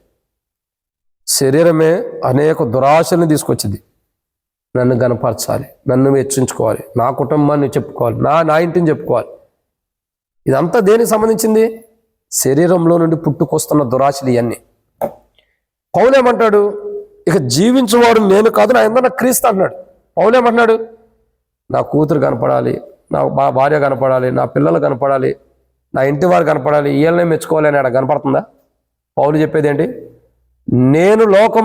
శరీరమే అనేక దురాశల్ని తీసుకొచ్చింది. నన్ను గనపరచాలి, నన్ను మెచ్చించుకోవాలి, నా కుటుంబాన్ని చెప్పుకోవాలి, నా ఇంటిని చెప్పుకోవాలి. ఇదంతా దేనికి సంబంధించింది? శరీరంలో నుండి పుట్టుకొస్తున్న దురాశలు ఇవన్నీ. పౌలేమంటాడు, ఇక జీవించేవాడు నేను కాదు, నా యందు క్రీస్తు అంటున్నాడు. పౌలేమంటున్నాడు, నా కూతురు కనపడాలి, నా భార్య కనపడాలి, నా పిల్లలు కనపడాలి, నా ఇంటి వారు కనపడాలి, వీళ్ళనే మెచ్చుకోవాలి అని అక్కడ కనపడుతుందా? పౌలు చెప్పేది ఏంటి? నేను లోకం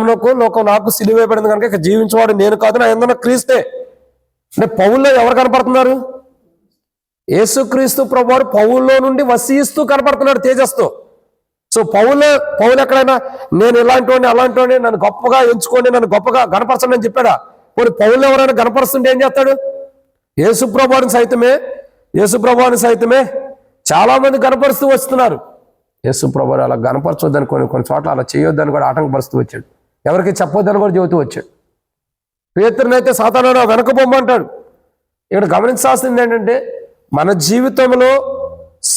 నాకు సిలువ వేయబడింది కనుక ఇక జీవించేవాడు నేను కాదు, నా యందు క్రీస్తే. అంటే పౌల్లో ఎవరు కనపడుతున్నారు? యేసుక్రీస్తు ప్రభువారు పౌల్లో నుండి వసిస్తూ కనపడుతున్నాడు, తేజస్తో. సో పౌలు ఎక్కడైనా నేను ఇలాంటి వాడిని అలాంటి వాడిని, నన్ను గొప్పగా ఎంచుకోండి, నన్ను గొప్పగా గనపరచండి అని చెప్పాడా? పోనీ పౌలు ఎవరైనా గనపరుస్తుంటే ఏం చేస్తాడు? యేసు ప్రభువారిని సైతమే చాలా మంది గనపరుస్తూ వస్తున్నారు. యేసు ప్రభువారు అలా గనపరచొద్దని కొన్ని చోట్ల అలా చేయొద్దని కూడా ఆటంకపరుస్తూ వచ్చాడు. ఎవరికి చెప్పొద్దని కూడా చెబుతూ వచ్చాడు. పేతురునైతే సాతానుడు వెనక పొమ్మంటాడు. ఇక్కడ గమనించాల్సింది ఏంటంటే, మన జీవితంలో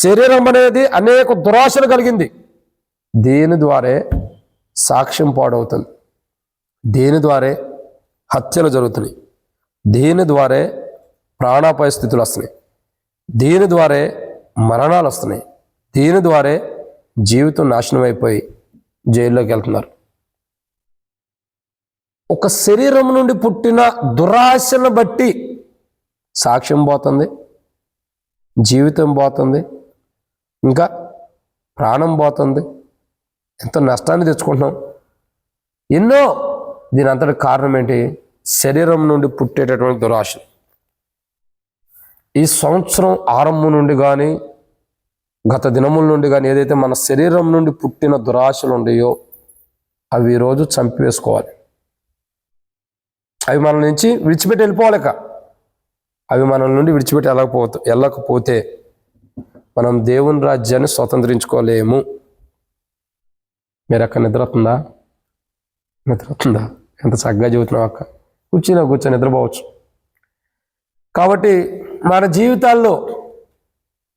శరీరం అనేది అనేక దురాశలు కలిగింది. దేని ద్వారే సాక్ష్యం పాడవుతుంది, దేని ద్వారే హత్యలు జరుగుతున్నాయి, దేని ద్వారే ప్రాణాపాయ స్థితులు వస్తున్నాయి, దేని ద్వారే మరణాలు వస్తున్నాయి, దేని ద్వారే జీవితం నాశనం అయిపోయి జైల్లోకి వెళ్తున్నారు. ఒక శరీరం నుండి పుట్టిన దురాశను బట్టి సాక్ష్యం పోతుంది, జీవితం పోతుంది, ఇంకా ప్రాణం పోతుంది, ఎంతో నష్టాన్ని తెచ్చుకుంటున్నాం. ఎన్నో. దీని అంతటి కారణం ఏంటి? శరీరం నుండి పుట్టేటటువంటి దురాశలు. ఈ సంవత్సరం ఆరంభం నుండి కానీ గత దినముల నుండి కానీ ఏదైతే మన శరీరం నుండి పుట్టిన దురాశలు ఉన్నాయో అవి ఈరోజు చంపివేసుకోవాలి. అవి మన నుంచి విడిచిపెట్టి వెళ్ళిపోవాలిక. అవి మన నుండి విడిచిపెట్టి వెళ్ళకపోతే మనం దేవుని రాజ్యాన్ని స్వతంత్రించుకోలేము. మీరు అక్క నిద్రవుతుందా? ఎంత చక్కగా చెబుతున్నావు అక్క. కూర్చొని నిద్రపోవచ్చు. కాబట్టి మన జీవితాల్లో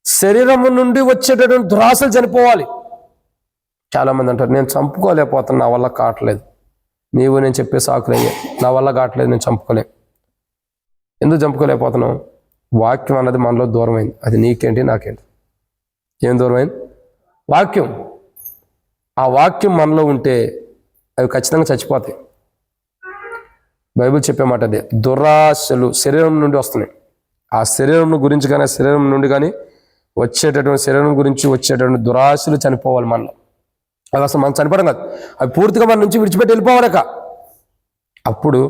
శరీరం నుండి వచ్చేటటువంటి దురాశలు చనిపోవాలి. చాలామంది అంటారు, నేను చంపుకోలేకపోతున్నా, నా వల్ల కావట్లేదు. నేను చెప్పే సాకులయ్యే, నా వల్ల కావట్లేదు, నేను చంపుకోలేను. ఎందుకు చంపుకోలేకపోతున్నావు? వాక్యం అన్నది మనలో దూరమైంది. అది నీకేంటి నాకేంటి? ఏం దూరమైంది? వాక్యం. ఆ వాక్యం మనలో ఉంటే అవి ఖచ్చితంగా చచ్చిపోతాయి. బైబిల్ చెప్పే మాట అదే. దురాశలు శరీరం నుండి వస్తున్నాయి. ఆ శరీరం గురించి కానీ శరీరం నుండి కానీ శరీరం గురించి వచ్చేటటువంటి దురాశలు చనిపోవాలి మనలో. అది అసలు మనం చనిపోవడం కాదు, అవి పూర్తిగా మన నుంచి విడిచిపెట్టి వెళ్ళిపోవాలక. అప్పుడు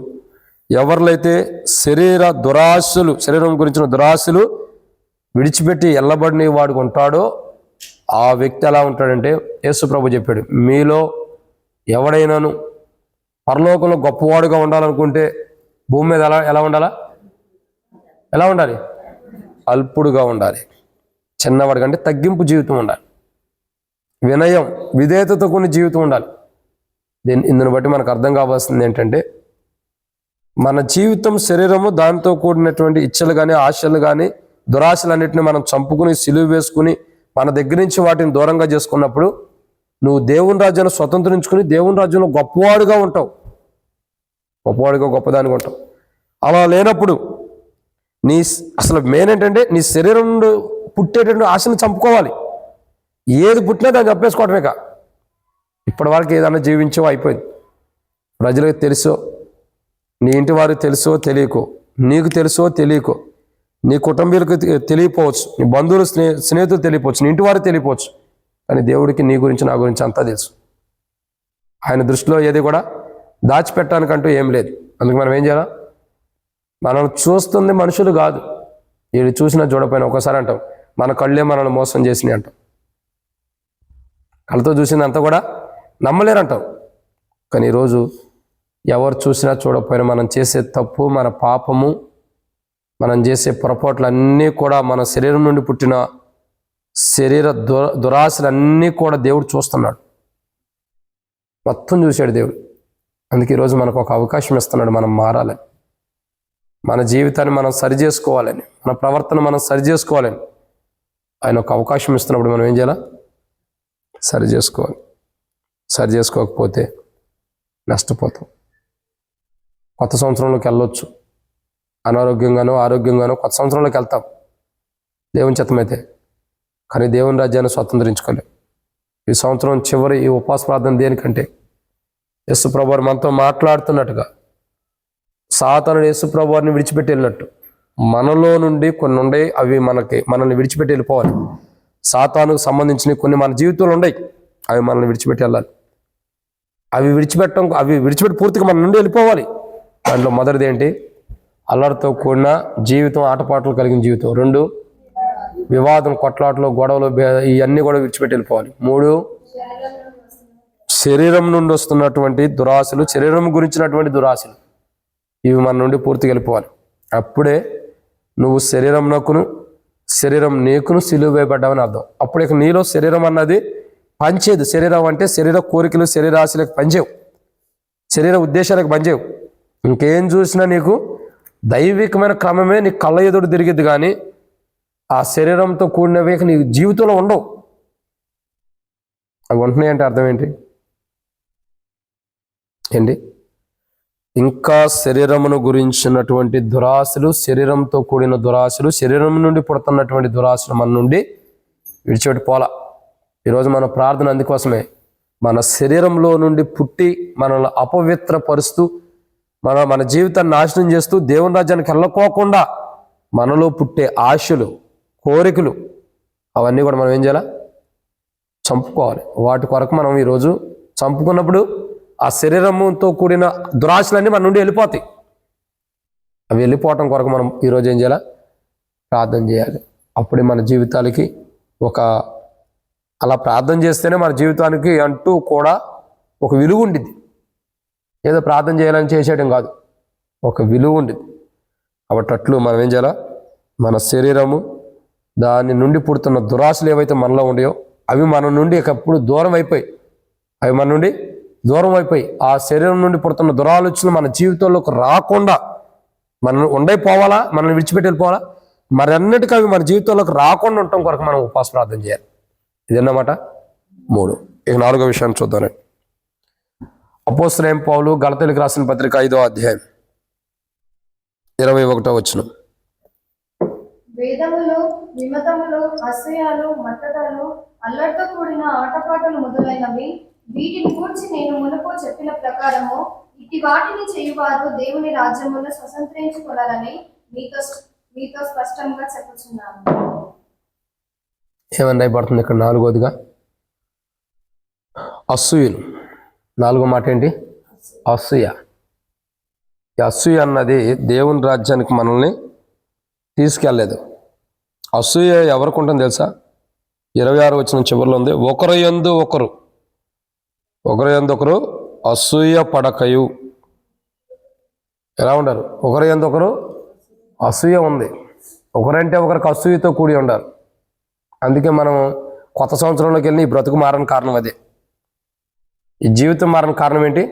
ఎవరిలైతే శరీరం గురించిన దురాశలు విడిచిపెట్టి ఎల్లబడిన వాడికి ఉంటాడో ఆ వ్యక్తి ఎలా ఉంటాడంటే, యేసు ప్రభు చెప్పాడు, మీలో ఎవడైనాను పరలోకంలో గొప్పవాడుగా ఉండాలనుకుంటే భూమి మీద ఎలా ఉండాలి? అల్పుడుగా ఉండాలి. చిన్నవాడి కంటే తగ్గింపు జీవితం ఉండాలి. వినయం, విధేయతతో కూడిన జీవితం ఉండాలి. ఇందుని బట్టి మనకు అర్థం కావాల్సింది ఏంటంటే, మన జీవితం శరీరము దాంతో కూడినటువంటి ఇచ్చలు కానీ ఆశలు కానీ దురాశలన్నింటినీ మనం చంపుకుని సిలువ వేసుకుని మన దగ్గర నుంచి వాటిని దూరంగా చేసుకున్నప్పుడు నువ్వు దేవుని రాజ్యాన్ని స్వతంత్రించుకుని దేవుని రాజ్యంలో గొప్పవాడుగా ఉంటావు, గొప్పవాడిగా గొప్పదానిగా ఉంటావు. అలా లేనప్పుడు అసలు మెయిన్ ఏంటంటే నీ శరీరం నుండి పుట్టేటువంటి ఆశను చంపుకోవాలి. ఏది పుట్టినా దాన్ని చంపేసుకోవటమేక. ఇప్పటి వరకు ఏదన్నా జీవించో అయిపోయింది. ప్రజలకు తెలుసో, నీ ఇంటి వారికి తెలుసో తెలియకో, నీకు తెలుసో తెలియకో, నీ కుటుంబీలకు తెలియపోవచ్చు, నీ బంధువులు స్నేహితులు తెలియపోవచ్చు, నీ ఇంటి వారికి తెలియపోవచ్చు. కానీ దేవుడికి నీ గురించి నా గురించి అంతా తెలుసు. ఆయన దృష్టిలో ఏది కూడా దాచిపెట్టడానికంటూ ఏం లేదు. అందుకు మనం ఏం చేయాలి? మనం చూస్తుంది మనుషులు కాదు, వీళ్ళు చూసినా చూడపోయినా. ఒకసారి అంటాం మన కళ్ళే మనల్ని మోసం చేసినాయి అంటాం. కళ్ళతో చూసిందంతా కూడా నమ్మలేరంటాం. కానీ ఈరోజు ఎవరు చూసినా చూడకపోయినా మనం చేసే తప్పు, మన పాపము, మనం చేసే పొరపాట్లు అన్నీ కూడా మన శరీరం నుండి పుట్టిన శరీర దురాశలన్నీ కూడా దేవుడు చూస్తున్నాడు. మొత్తం చూశాడు దేవుడు. అందుకే ఈరోజు మనకు ఒక అవకాశం ఇస్తున్నాడు, మనం మారాలని, మన జీవితాన్ని మనం సరి చేసుకోవాలని, మన ప్రవర్తన మనం సరి చేసుకోవాలని ఆయన ఒక అవకాశం ఇస్తున్నప్పుడు మనం ఏం చేయాలి? సరి చేసుకోవాలి. సరి చేసుకోకపోతే నష్టపోతాం. కొత్త సంవత్సరంలోకి వెళ్ళొచ్చు, అనారోగ్యంగానో ఆరోగ్యంగానో కొత్త సంవత్సరంలోకి వెళ్తాం దేవుని చిత్తమైతే. కానీ దేవుని రాజ్యాన్ని స్వతంత్రించుకోలేం. ఈ సంవత్సరం చివరి ఈ ఉపవాస ప్రార్థన దేనికంటే యేసు ప్రభువారు మనతో మాట్లాడుతున్నట్టుగా, సాతానుడు యేసు ప్రభువారిని విడిచిపెట్టి వెళ్ళినట్టు మనలో నుండి కొన్ని ఉన్నాయి, అవి మనల్ని విడిచిపెట్టి వెళ్ళిపోవాలి. సాతానుకు సంబంధించిన కొన్ని మన జీవితంలో ఉన్నాయి, అవి మనల్ని విడిచిపెట్టి వెళ్ళాలి. అవి విడిచిపెట్టి పూర్తిగా మన నుండి వెళ్ళిపోవాలి. దాంట్లో మొదటిది ఏంటి? అల్లరితో కూడిన జీవితం, ఆటపాటలు కలిగిన జీవితం. 2, వివాదం, కొట్లాటలు, గొడవలు, ఇవన్నీ కూడా విడిచిపెట్టి వెళ్ళిపోవాలి. 3, శరీరం నుండి వస్తున్నటువంటి దురాశలు, శరీరం గురించినటువంటి దురాశలు, ఇవి మన నుండి పూర్తిగా వెళ్ళిపోవాలి. అప్పుడే నువ్వు శరీరం నీకును సిలువ వేయబడ్డావని అర్థం. అప్పుడు ఇక నీలో శరీరం అన్నది పనిచేయదు. శరీరం అంటే శరీర కోరికలు, శరీరాశలకు పనిచేయవు, శరీర ఉద్దేశాలకు పనిచేయవు. ఇంకేం చూసినా నీకు దైవికమైన క్రమమే నీ కళ్ళ ఎదురు తిరిగిద్ది, కానీ ఆ శరీరంతో కూడినవి నీ జీవితంలో ఉండవు. అవి ఉంటున్నాయంటే అర్థం ఏంటి? ఇంకా శరీరమును గురించినటువంటి దురాశలు, శరీరంతో కూడిన దురాశలు, శరీరం నుండి పుడుతున్నటువంటి దురాశలు మన నుండి విడిచిపెట్టిపోలా. ఈరోజు మన ప్రార్థన అందుకోసమే. మన శరీరంలో నుండి పుట్టి మనల్ని అపవిత్రపరుస్తూ మన జీవితాన్ని నాశనం చేస్తూ దేవుని రాజ్యానికి వెళ్ళకోకుండా మనలో పుట్టే ఆశలు, కోరికలు, అవన్నీ కూడా మనం ఏం చేయాలి? చంపుకోవాలి. వాటి కొరకు మనం ఈరోజు చంపుకున్నప్పుడు ఆ శరీరంతో కూడిన దురాశలన్నీ మన నుండి వెళ్ళిపోతాయి. అవి వెళ్ళిపోవటం కొరకు మనం ఈరోజు ఏం చేయాలి? ప్రార్థన చేయాలి. అప్పుడే మన జీవితాలకి అలా ప్రార్థన చేస్తేనే మన జీవితానికి అంటూ కూడా ఒక విలువ ఉండిద్ది. ఏదో ప్రార్థన చేయాలని చేసేయడం కాదు, ఒక విలువ ఉండిద్ది. కాబట్టి అట్లు మనం ఏం చేయాలి? మన శరీరము, దాని నుండి పుడుతున్న దురాశలు ఏవైతే మనలో ఉండయో అవి మన నుండి ఒకప్పుడు దూరం అయిపోయి ఆ శరీరం నుండి పుడుతున్న దురాలోచనలు మన జీవితంలోకి రాకుండా మనం ఉండైపోవాలా, మనల్ని విడిచిపెట్టి వెళ్ళిపోవాలా, మరన్నిటికీ అవి మన జీవితంలోకి రాకుండా ఉండటం కొరకు మనం ఉపవాస ప్రార్థన చేయాలి. ఇదన్నమాట 3. ఇక 4వ విషయాన్ని చూద్దాం. అపోస్తలుడైన పౌలు గలతీయులకు రాసిన పత్రిక 5వ అధ్యాయం 21వ వచనం. వేదములు, విమతములు, అసూయలు, మత్తతలు, అల్లరితో కూడిన ఆటపాటలు మొదలైనవి, వీటిని గూర్చి నేను మునుపు చెప్పిన ప్రకారము ఇట్టి వాటిని చేయువారు దేవుని రాజ్యమును స్వతంత్రించుకొనరని మీతో స్పష్టంగా చెప్పుచున్నాను. ఏమని రాయబడుతుంది ఇక్కడ? 4వదిగా అసూయలు. 4వ మాట ఏంటి? అసూయ. ఈ అసూయ అన్నది దేవుని రాజ్యానికి మనల్ని తీసుకెళ్ళలేదు. అసూయ ఎవరికి ఉంటుంది తెలుసా? 26వ వచనం చివరిలో ఉంది, ఒకరు యందు ఒకరు అసూయ పడకయు. ఎలా ఉండారు? ఒకరు యందు ఒకరు అసూయ ఉంది. ఒకరంటే ఒకరికి అసూయతో కూడి ఉండాలి. అందుకే మనం కొత్త సంవత్సరంలోకి వెళ్ళి ఈ బ్రతుకు మారని కారణం అదే. ఈ జీవితం మారని కారణం ఏంటి?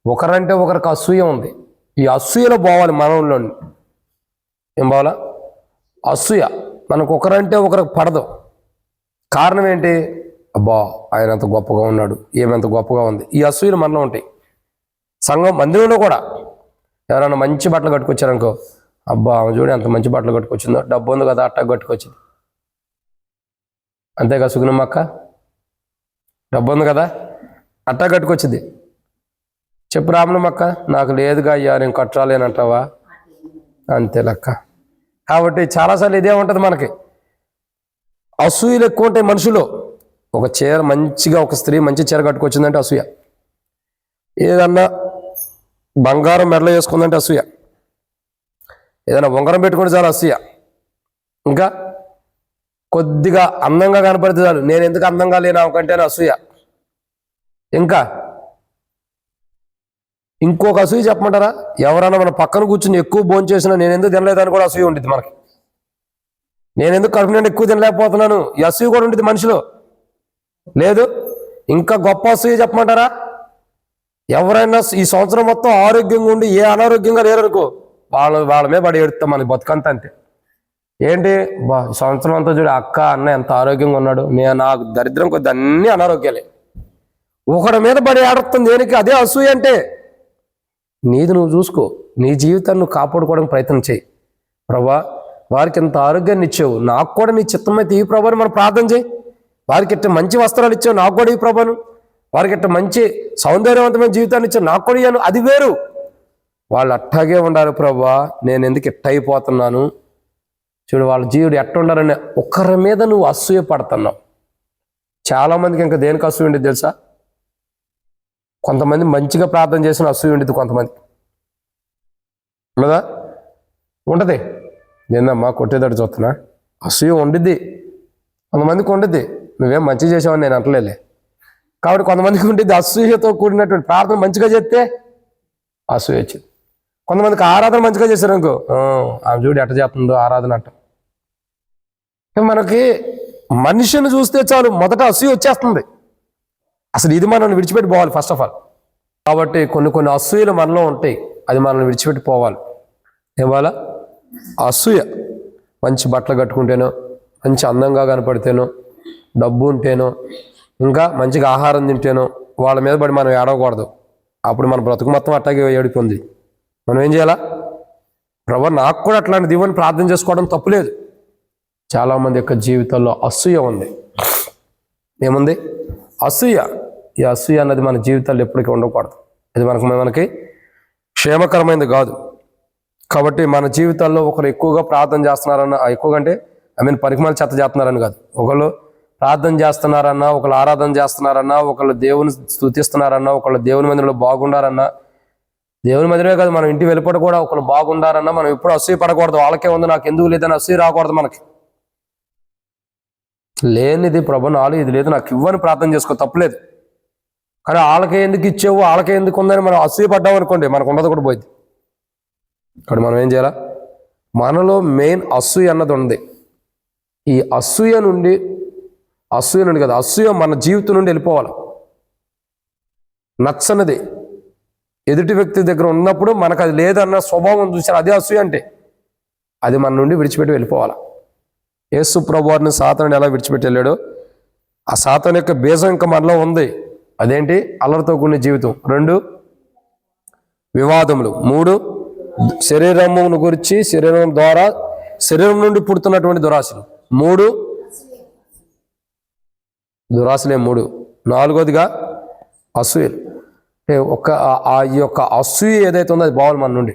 ఒకరంటే ఒకరికి అసూయ ఉంది. ఈ అసూయలో పోవాలి మనలోని. ఏం పోవాలా? అసూయ. మనకు ఒకరంటే ఒకరికి పడదు. కారణం ఏంటి? అబ్బా ఆయన ఎంత గొప్పగా ఉన్నాడు, ఏమెంత గొప్పగా ఉంది. ఈ అసూయలు మనలో ఉంటాయి. సంఘం మందిరంలో కూడా ఎవరైనా మంచి బట్టలు కట్టుకొచ్చారనుకో, అబ్బా ఆమె చూడు ఎంత మంచి బట్టలు కట్టుకొచ్చిందో, డబ్బు ఉంది కదా అట్టా కట్టుకొచ్చింది. అంతేగా సుగుణమ్మక్క, డబ్బు ఉంది కదా అట్టా కట్టుకొచ్చింది. చెప్పు రామలమ్మక్క, నాకు లేదుగా అయ్యా నేను కట్టాలేనంటావా? అంతే లెక్క. కాబట్టి చాలాసార్లు ఇదే ఉంటుంది మనకి. అసూయలు ఎక్కువ ఉంటాయి మనుషులు. ఒక చీర మంచిగా, ఒక స్త్రీ మంచి చీర కట్టుకొచ్చిందంటే అసూయ. ఏదన్నా బంగారం మెడలో వేసుకుందంటే అసూయ. ఏదైనా ఉంగరం పెట్టుకుంటే చాలు అసూయ. ఇంకా కొద్దిగా అందంగా కనపడితే చాలు, నేను ఎందుకు అందంగా లేనా కంటే అసూయ. ఇంకా ఇంకొక అసూయ చెప్పమంటారా? ఎవరైనా మన పక్కన కూర్చుని ఎక్కువ భోజనం చేసినా నేను ఎందుకు తినలేదని కూడా అసూయ ఉంటుంది మనకి. నేను ఎందుకు కడుపు నిండా ఎక్కువ తినలేకపోతున్నాను, ఈ అసూయ కూడా ఉంటుంది మనిషిలో. లేదు ఇంకా గొప్ప అసూయ చెప్పమంటారా? ఎవరైనా ఈ సంవత్సరం మొత్తం ఆరోగ్యంగా ఉండి ఏ అనారోగ్యంగా లేరనుకో, వాళ్ళ మీద పడి ఏడుస్తాం మనకి బతుకంతా. అంతే. ఏంటి బా ఈ సంవత్సరం అంతా చూడు అక్క అన్న ఎంత ఆరోగ్యంగా ఉన్నాడు, నాకు దరిద్రం కొద్ది అన్ని అనారోగ్యాలే. ఒకడి మీద పడి ఏడుస్తుంది దేనికి? అదే అసూయ అంటే. నీది నువ్వు చూసుకో, నీ జీవితాన్ని నువ్వు కాపాడుకోవడానికి ప్రయత్నం చేయి. ప్రభా వారికి ఎంత ఆరోగ్యాన్ని ఇచ్చావు, నాకు కూడా నీ చిత్తమైతే ఈ ప్రభాని మనం ప్రార్థన చేయి. వారికి ఇట్ట మంచి వస్త్రాలు ఇచ్చావు, నాకు కూడా ఈ ప్రభాను. వారికి ఇట్ట మంచి సౌందర్యవంతమైన జీవితాన్ని ఇచ్చావు, నాకు కూడా ఇయ్యాను. అది వేరు. వాళ్ళు అట్టాగే ఉండాలి. ప్రభా నేను ఎందుకు ఇట్ట అయిపోతున్నాను చూడు, వాళ్ళ జీవుడు ఎట్ట ఉండాలని ఒకరి మీద నువ్వు అసూయ పడుతున్నావు. చాలామందికి ఇంకా దేనికి అసూయ ఉండేది తెలుసా? కొంతమంది మంచిగా ప్రార్థన చేసిన అసూయ ఉండేది కొంతమంది. ఉన్నదా? ఉంటుంది. ఏందమ్మా కొట్టేదాడు చూస్తున్నా? అసూయ ఉండిద్ది కొంతమందికి. ఉండిద్ది. నువ్వేం మంచి చేసావని నేను అంటలేలే. కాబట్టి కొంతమందికి ఉంటుంది అసూయతో కూడినటువంటి ప్రార్థన. మంచిగా చేస్తే అసూయ వచ్చింది. కొంతమందికి ఆరాధన మంచిగా చేశారు అనుకో, ఆమె చూడు ఎట్ట చేస్తుందో ఆరాధన అంట. మనకి మనిషిని చూస్తే చాలు మొదట అసూయ వచ్చేస్తుంది. అసలు ఇది మనల్ని విడిచిపెట్టి పోవాలి ఫస్ట్ ఆఫ్ ఆల్. కాబట్టి కొన్ని అసూయలు మనలో ఉంటాయి, అది మనల్ని విడిచిపెట్టి పోవాలి. ఏవాళ అసూయ మంచి బట్టలు కట్టుకుంటేనో, మంచి అందంగా కనపడితేనో, డబ్బు ఉంటేనో, ఇంకా మంచిగా ఆహారం తింటేనో వాళ్ళ మీద పడి మనం ఏడవకూడదు. అప్పుడు మన బ్రతుకు మొత్తం అట్టాగే ఏడిపోయింది. మనం ఏం చేయాలా? ప్రభు నాకు కూడా అట్లాంటి దివ్వని ప్రార్థన చేసుకోవడం తప్పులేదు. చాలామంది యొక్క జీవితంలో అసూయ ఉంది. ఏముంది? అసూయ. ఈ అసూయ అన్నది మన జీవితాల్లో ఎప్పటికీ ఉండకూడదు. ఇది మనకి క్షేమకరమైనది కాదు. కాబట్టి మన జీవితాల్లో ఒకరు ఎక్కువగా ప్రార్థన చేస్తున్నారన్న, ఎక్కువగా అంటే పరిమాణ చెత్త చేస్తున్నారని కాదు. ఒకళ్ళు ప్రార్థన చేస్తున్నారన్నా, ఒకళ్ళు ఆరాధన చేస్తున్నారన్నా, ఒకళ్ళు దేవుని స్తుతిస్తున్నారన్నా, ఒకళ్ళు దేవుని మందిరంలో బాగుండారన్నా, దేవుని మందిరమే కాదు మనం ఇంటికి వెళ్ళిపోవడం కూడా ఒకళ్ళు బాగుండారన్నా మనం ఎప్పుడు అసూయ పడకూడదు. వాళ్ళకే ఉంది నాకు ఎందుకు లేదని అసూయ రాకూడదు. మనకి లేనిది ప్రభు నాలుగు ఇది లేదు నాకు ఇవ్వని ప్రార్థన చేసుకో, తప్పులేదు. కానీ వాళ్ళకే ఎందుకు ఇచ్చావు, వాళ్ళకే ఎందుకు ఉందని మనం అసూయ పడ్డాం అనుకోండి, మనకు ఉండదు కూడా పోయింది. ఇక్కడ మనం ఏం చేయాలా? మనలో మెయిన్ అసూయ అన్నది ఉంది. ఈ అసూయ నుండి కదా, అసూయ మన జీవితం నుండి వెళ్ళిపోవాలి. నచ్చనిది ఎదుటి వ్యక్తి దగ్గర ఉన్నప్పుడు మనకు అది లేదన్న స్వభావం చూసారు, అదే అసూయ అంటే. అది మన నుండి విడిచిపెట్టి వెళ్ళిపోవాలి. యేసు ప్రభువారిని సాతానుడు ఎలా విడిచిపెట్టి వెళ్ళాడో, ఆ సాతాను యొక్క బీజం ఇంకా మనలో ఉంది. అదేంటి? అల్లరితో కూడిన జీవితం. 2 వివాదములు. 3 శరీరమును గురించి, శరీరం ద్వారా శరీరం నుండి పుడుతున్నటువంటి దురాశలు. 3 దురాశలే 3. 4వదిగా అసూయలు. ఈ యొక్క అసూయ ఏదైతే ఉందో అది పోవాలి మన నుండి.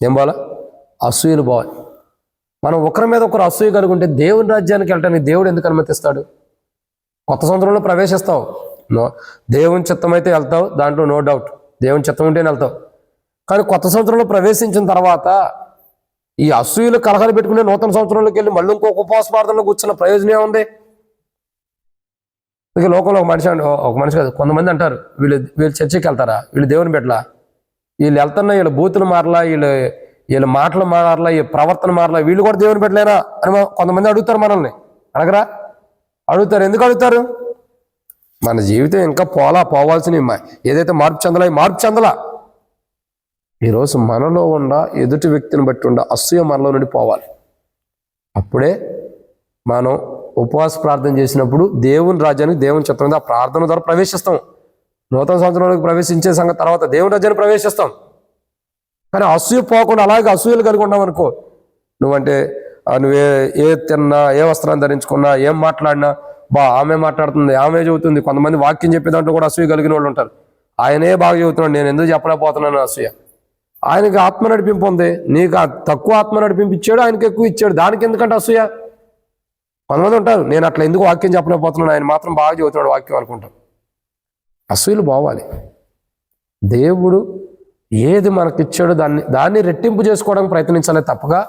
ఏం పోవాలా? అసూయలు పోవాలి. మనం ఒకరి మీద ఒకరు అసూయ కలుగుంటే దేవుని రాజ్యానికి వెళ్ళటానికి దేవుడు ఎందుకు అనుమతిస్తాడు? కొత్త సంవత్సరంలో ప్రవేశిస్తావు, దేవుని చిత్తం అయితే వెళ్తావు, దాంట్లో నో డౌట్. దేవుని చిత్తం ఉంటేనే వెళ్తావు. కానీ కొత్త సంవత్సరంలో ప్రవేశించిన తర్వాత ఈ అసూయలు కలహాలు పెట్టుకునే నూతన సంవత్సరంలోకి వెళ్ళి మళ్ళీ ఇంకొక ఉపవాస ప్రార్థనలో కూర్చున్న ప్రయోజనం ఏముంది? ఇక లోకంలో ఒక మనిషి కాదు, కొంతమంది అంటారు వీళ్ళు చర్చికి వెళ్తారా, వీళ్ళు దేవుని బిడ్డలా, వీళ్ళు వెళ్తున్నా వీళ్ళ బూతులు మారలా, వీళ్ళ మాటలు మారలా, ఈ ప్రవర్తన మారలా, వీళ్ళు కూడా దేవుని బిడ్డలేరా అని కొంతమంది అడుగుతారు. మనల్ని అడగరా? అడుగుతారు. ఎందుకు అడుగుతారు? మన జీవితం ఇంకా పోవాల్సిన ఏదైతే మార్పు చెందలా. ఈరోజు మనలో ఉన్న ఎదుటి వ్యక్తిని బట్టి ఉండ అసూయ మనలో నుండి పోవాలి. అప్పుడే మనం ఉపవాస ప్రార్థన చేసినప్పుడు దేవుని రాజ్యానికి దేవుని చిత్తం మీద ఆ ప్రార్థన ద్వారా ప్రవేశిస్తాం. నూతన సంవత్సరంలోకి ప్రవేశించే సంగతి తర్వాత దేవుని రాజ్యాన్ని ప్రవేశిస్తాం. కానీ అసూయ పోకుండా అలాగే అసూయలు కలిగి ఉన్నాం అనుకో, నువ్వంటే నువ్వే ఏ తిన్నా, ఏ వస్త్రాన్ని ధరించుకున్నా, ఏం మాట్లాడినా ఆమె మాట్లాడుతుంది, ఆమె చెబుతుంది. కొంతమంది వాక్యం చెప్పే దాంట్లో కూడా అసూయ కలిగిన వాళ్ళు ఉంటారు. ఆయనే బాగా చెబుతున్నాడు, నేను ఎందుకు చెప్పలేకపోతున్నాను అసూయ. ఆయనకి ఆత్మ నడిపింపు ఉంది, నీకు తక్కువ ఆత్మ నడిపింపు ఇచ్చాడు, ఆయనకి ఎక్కువ ఇచ్చాడు, దానికి ఎందుకంటే అసూయ. కొంతమంది ఉంటారు, నేను అట్లా ఎందుకు వాక్యం చెప్పలేకపోతున్నాను, ఆయన మాత్రం బాగా చెబుతున్నాడు వాక్యం అనుకుంటాం. అసూయలు పోవాలి. దేవుడు ఏది మనకిచ్చాడో దాన్ని రెట్టింపు చేసుకోవడానికి ప్రయత్నించాలి తప్పగా,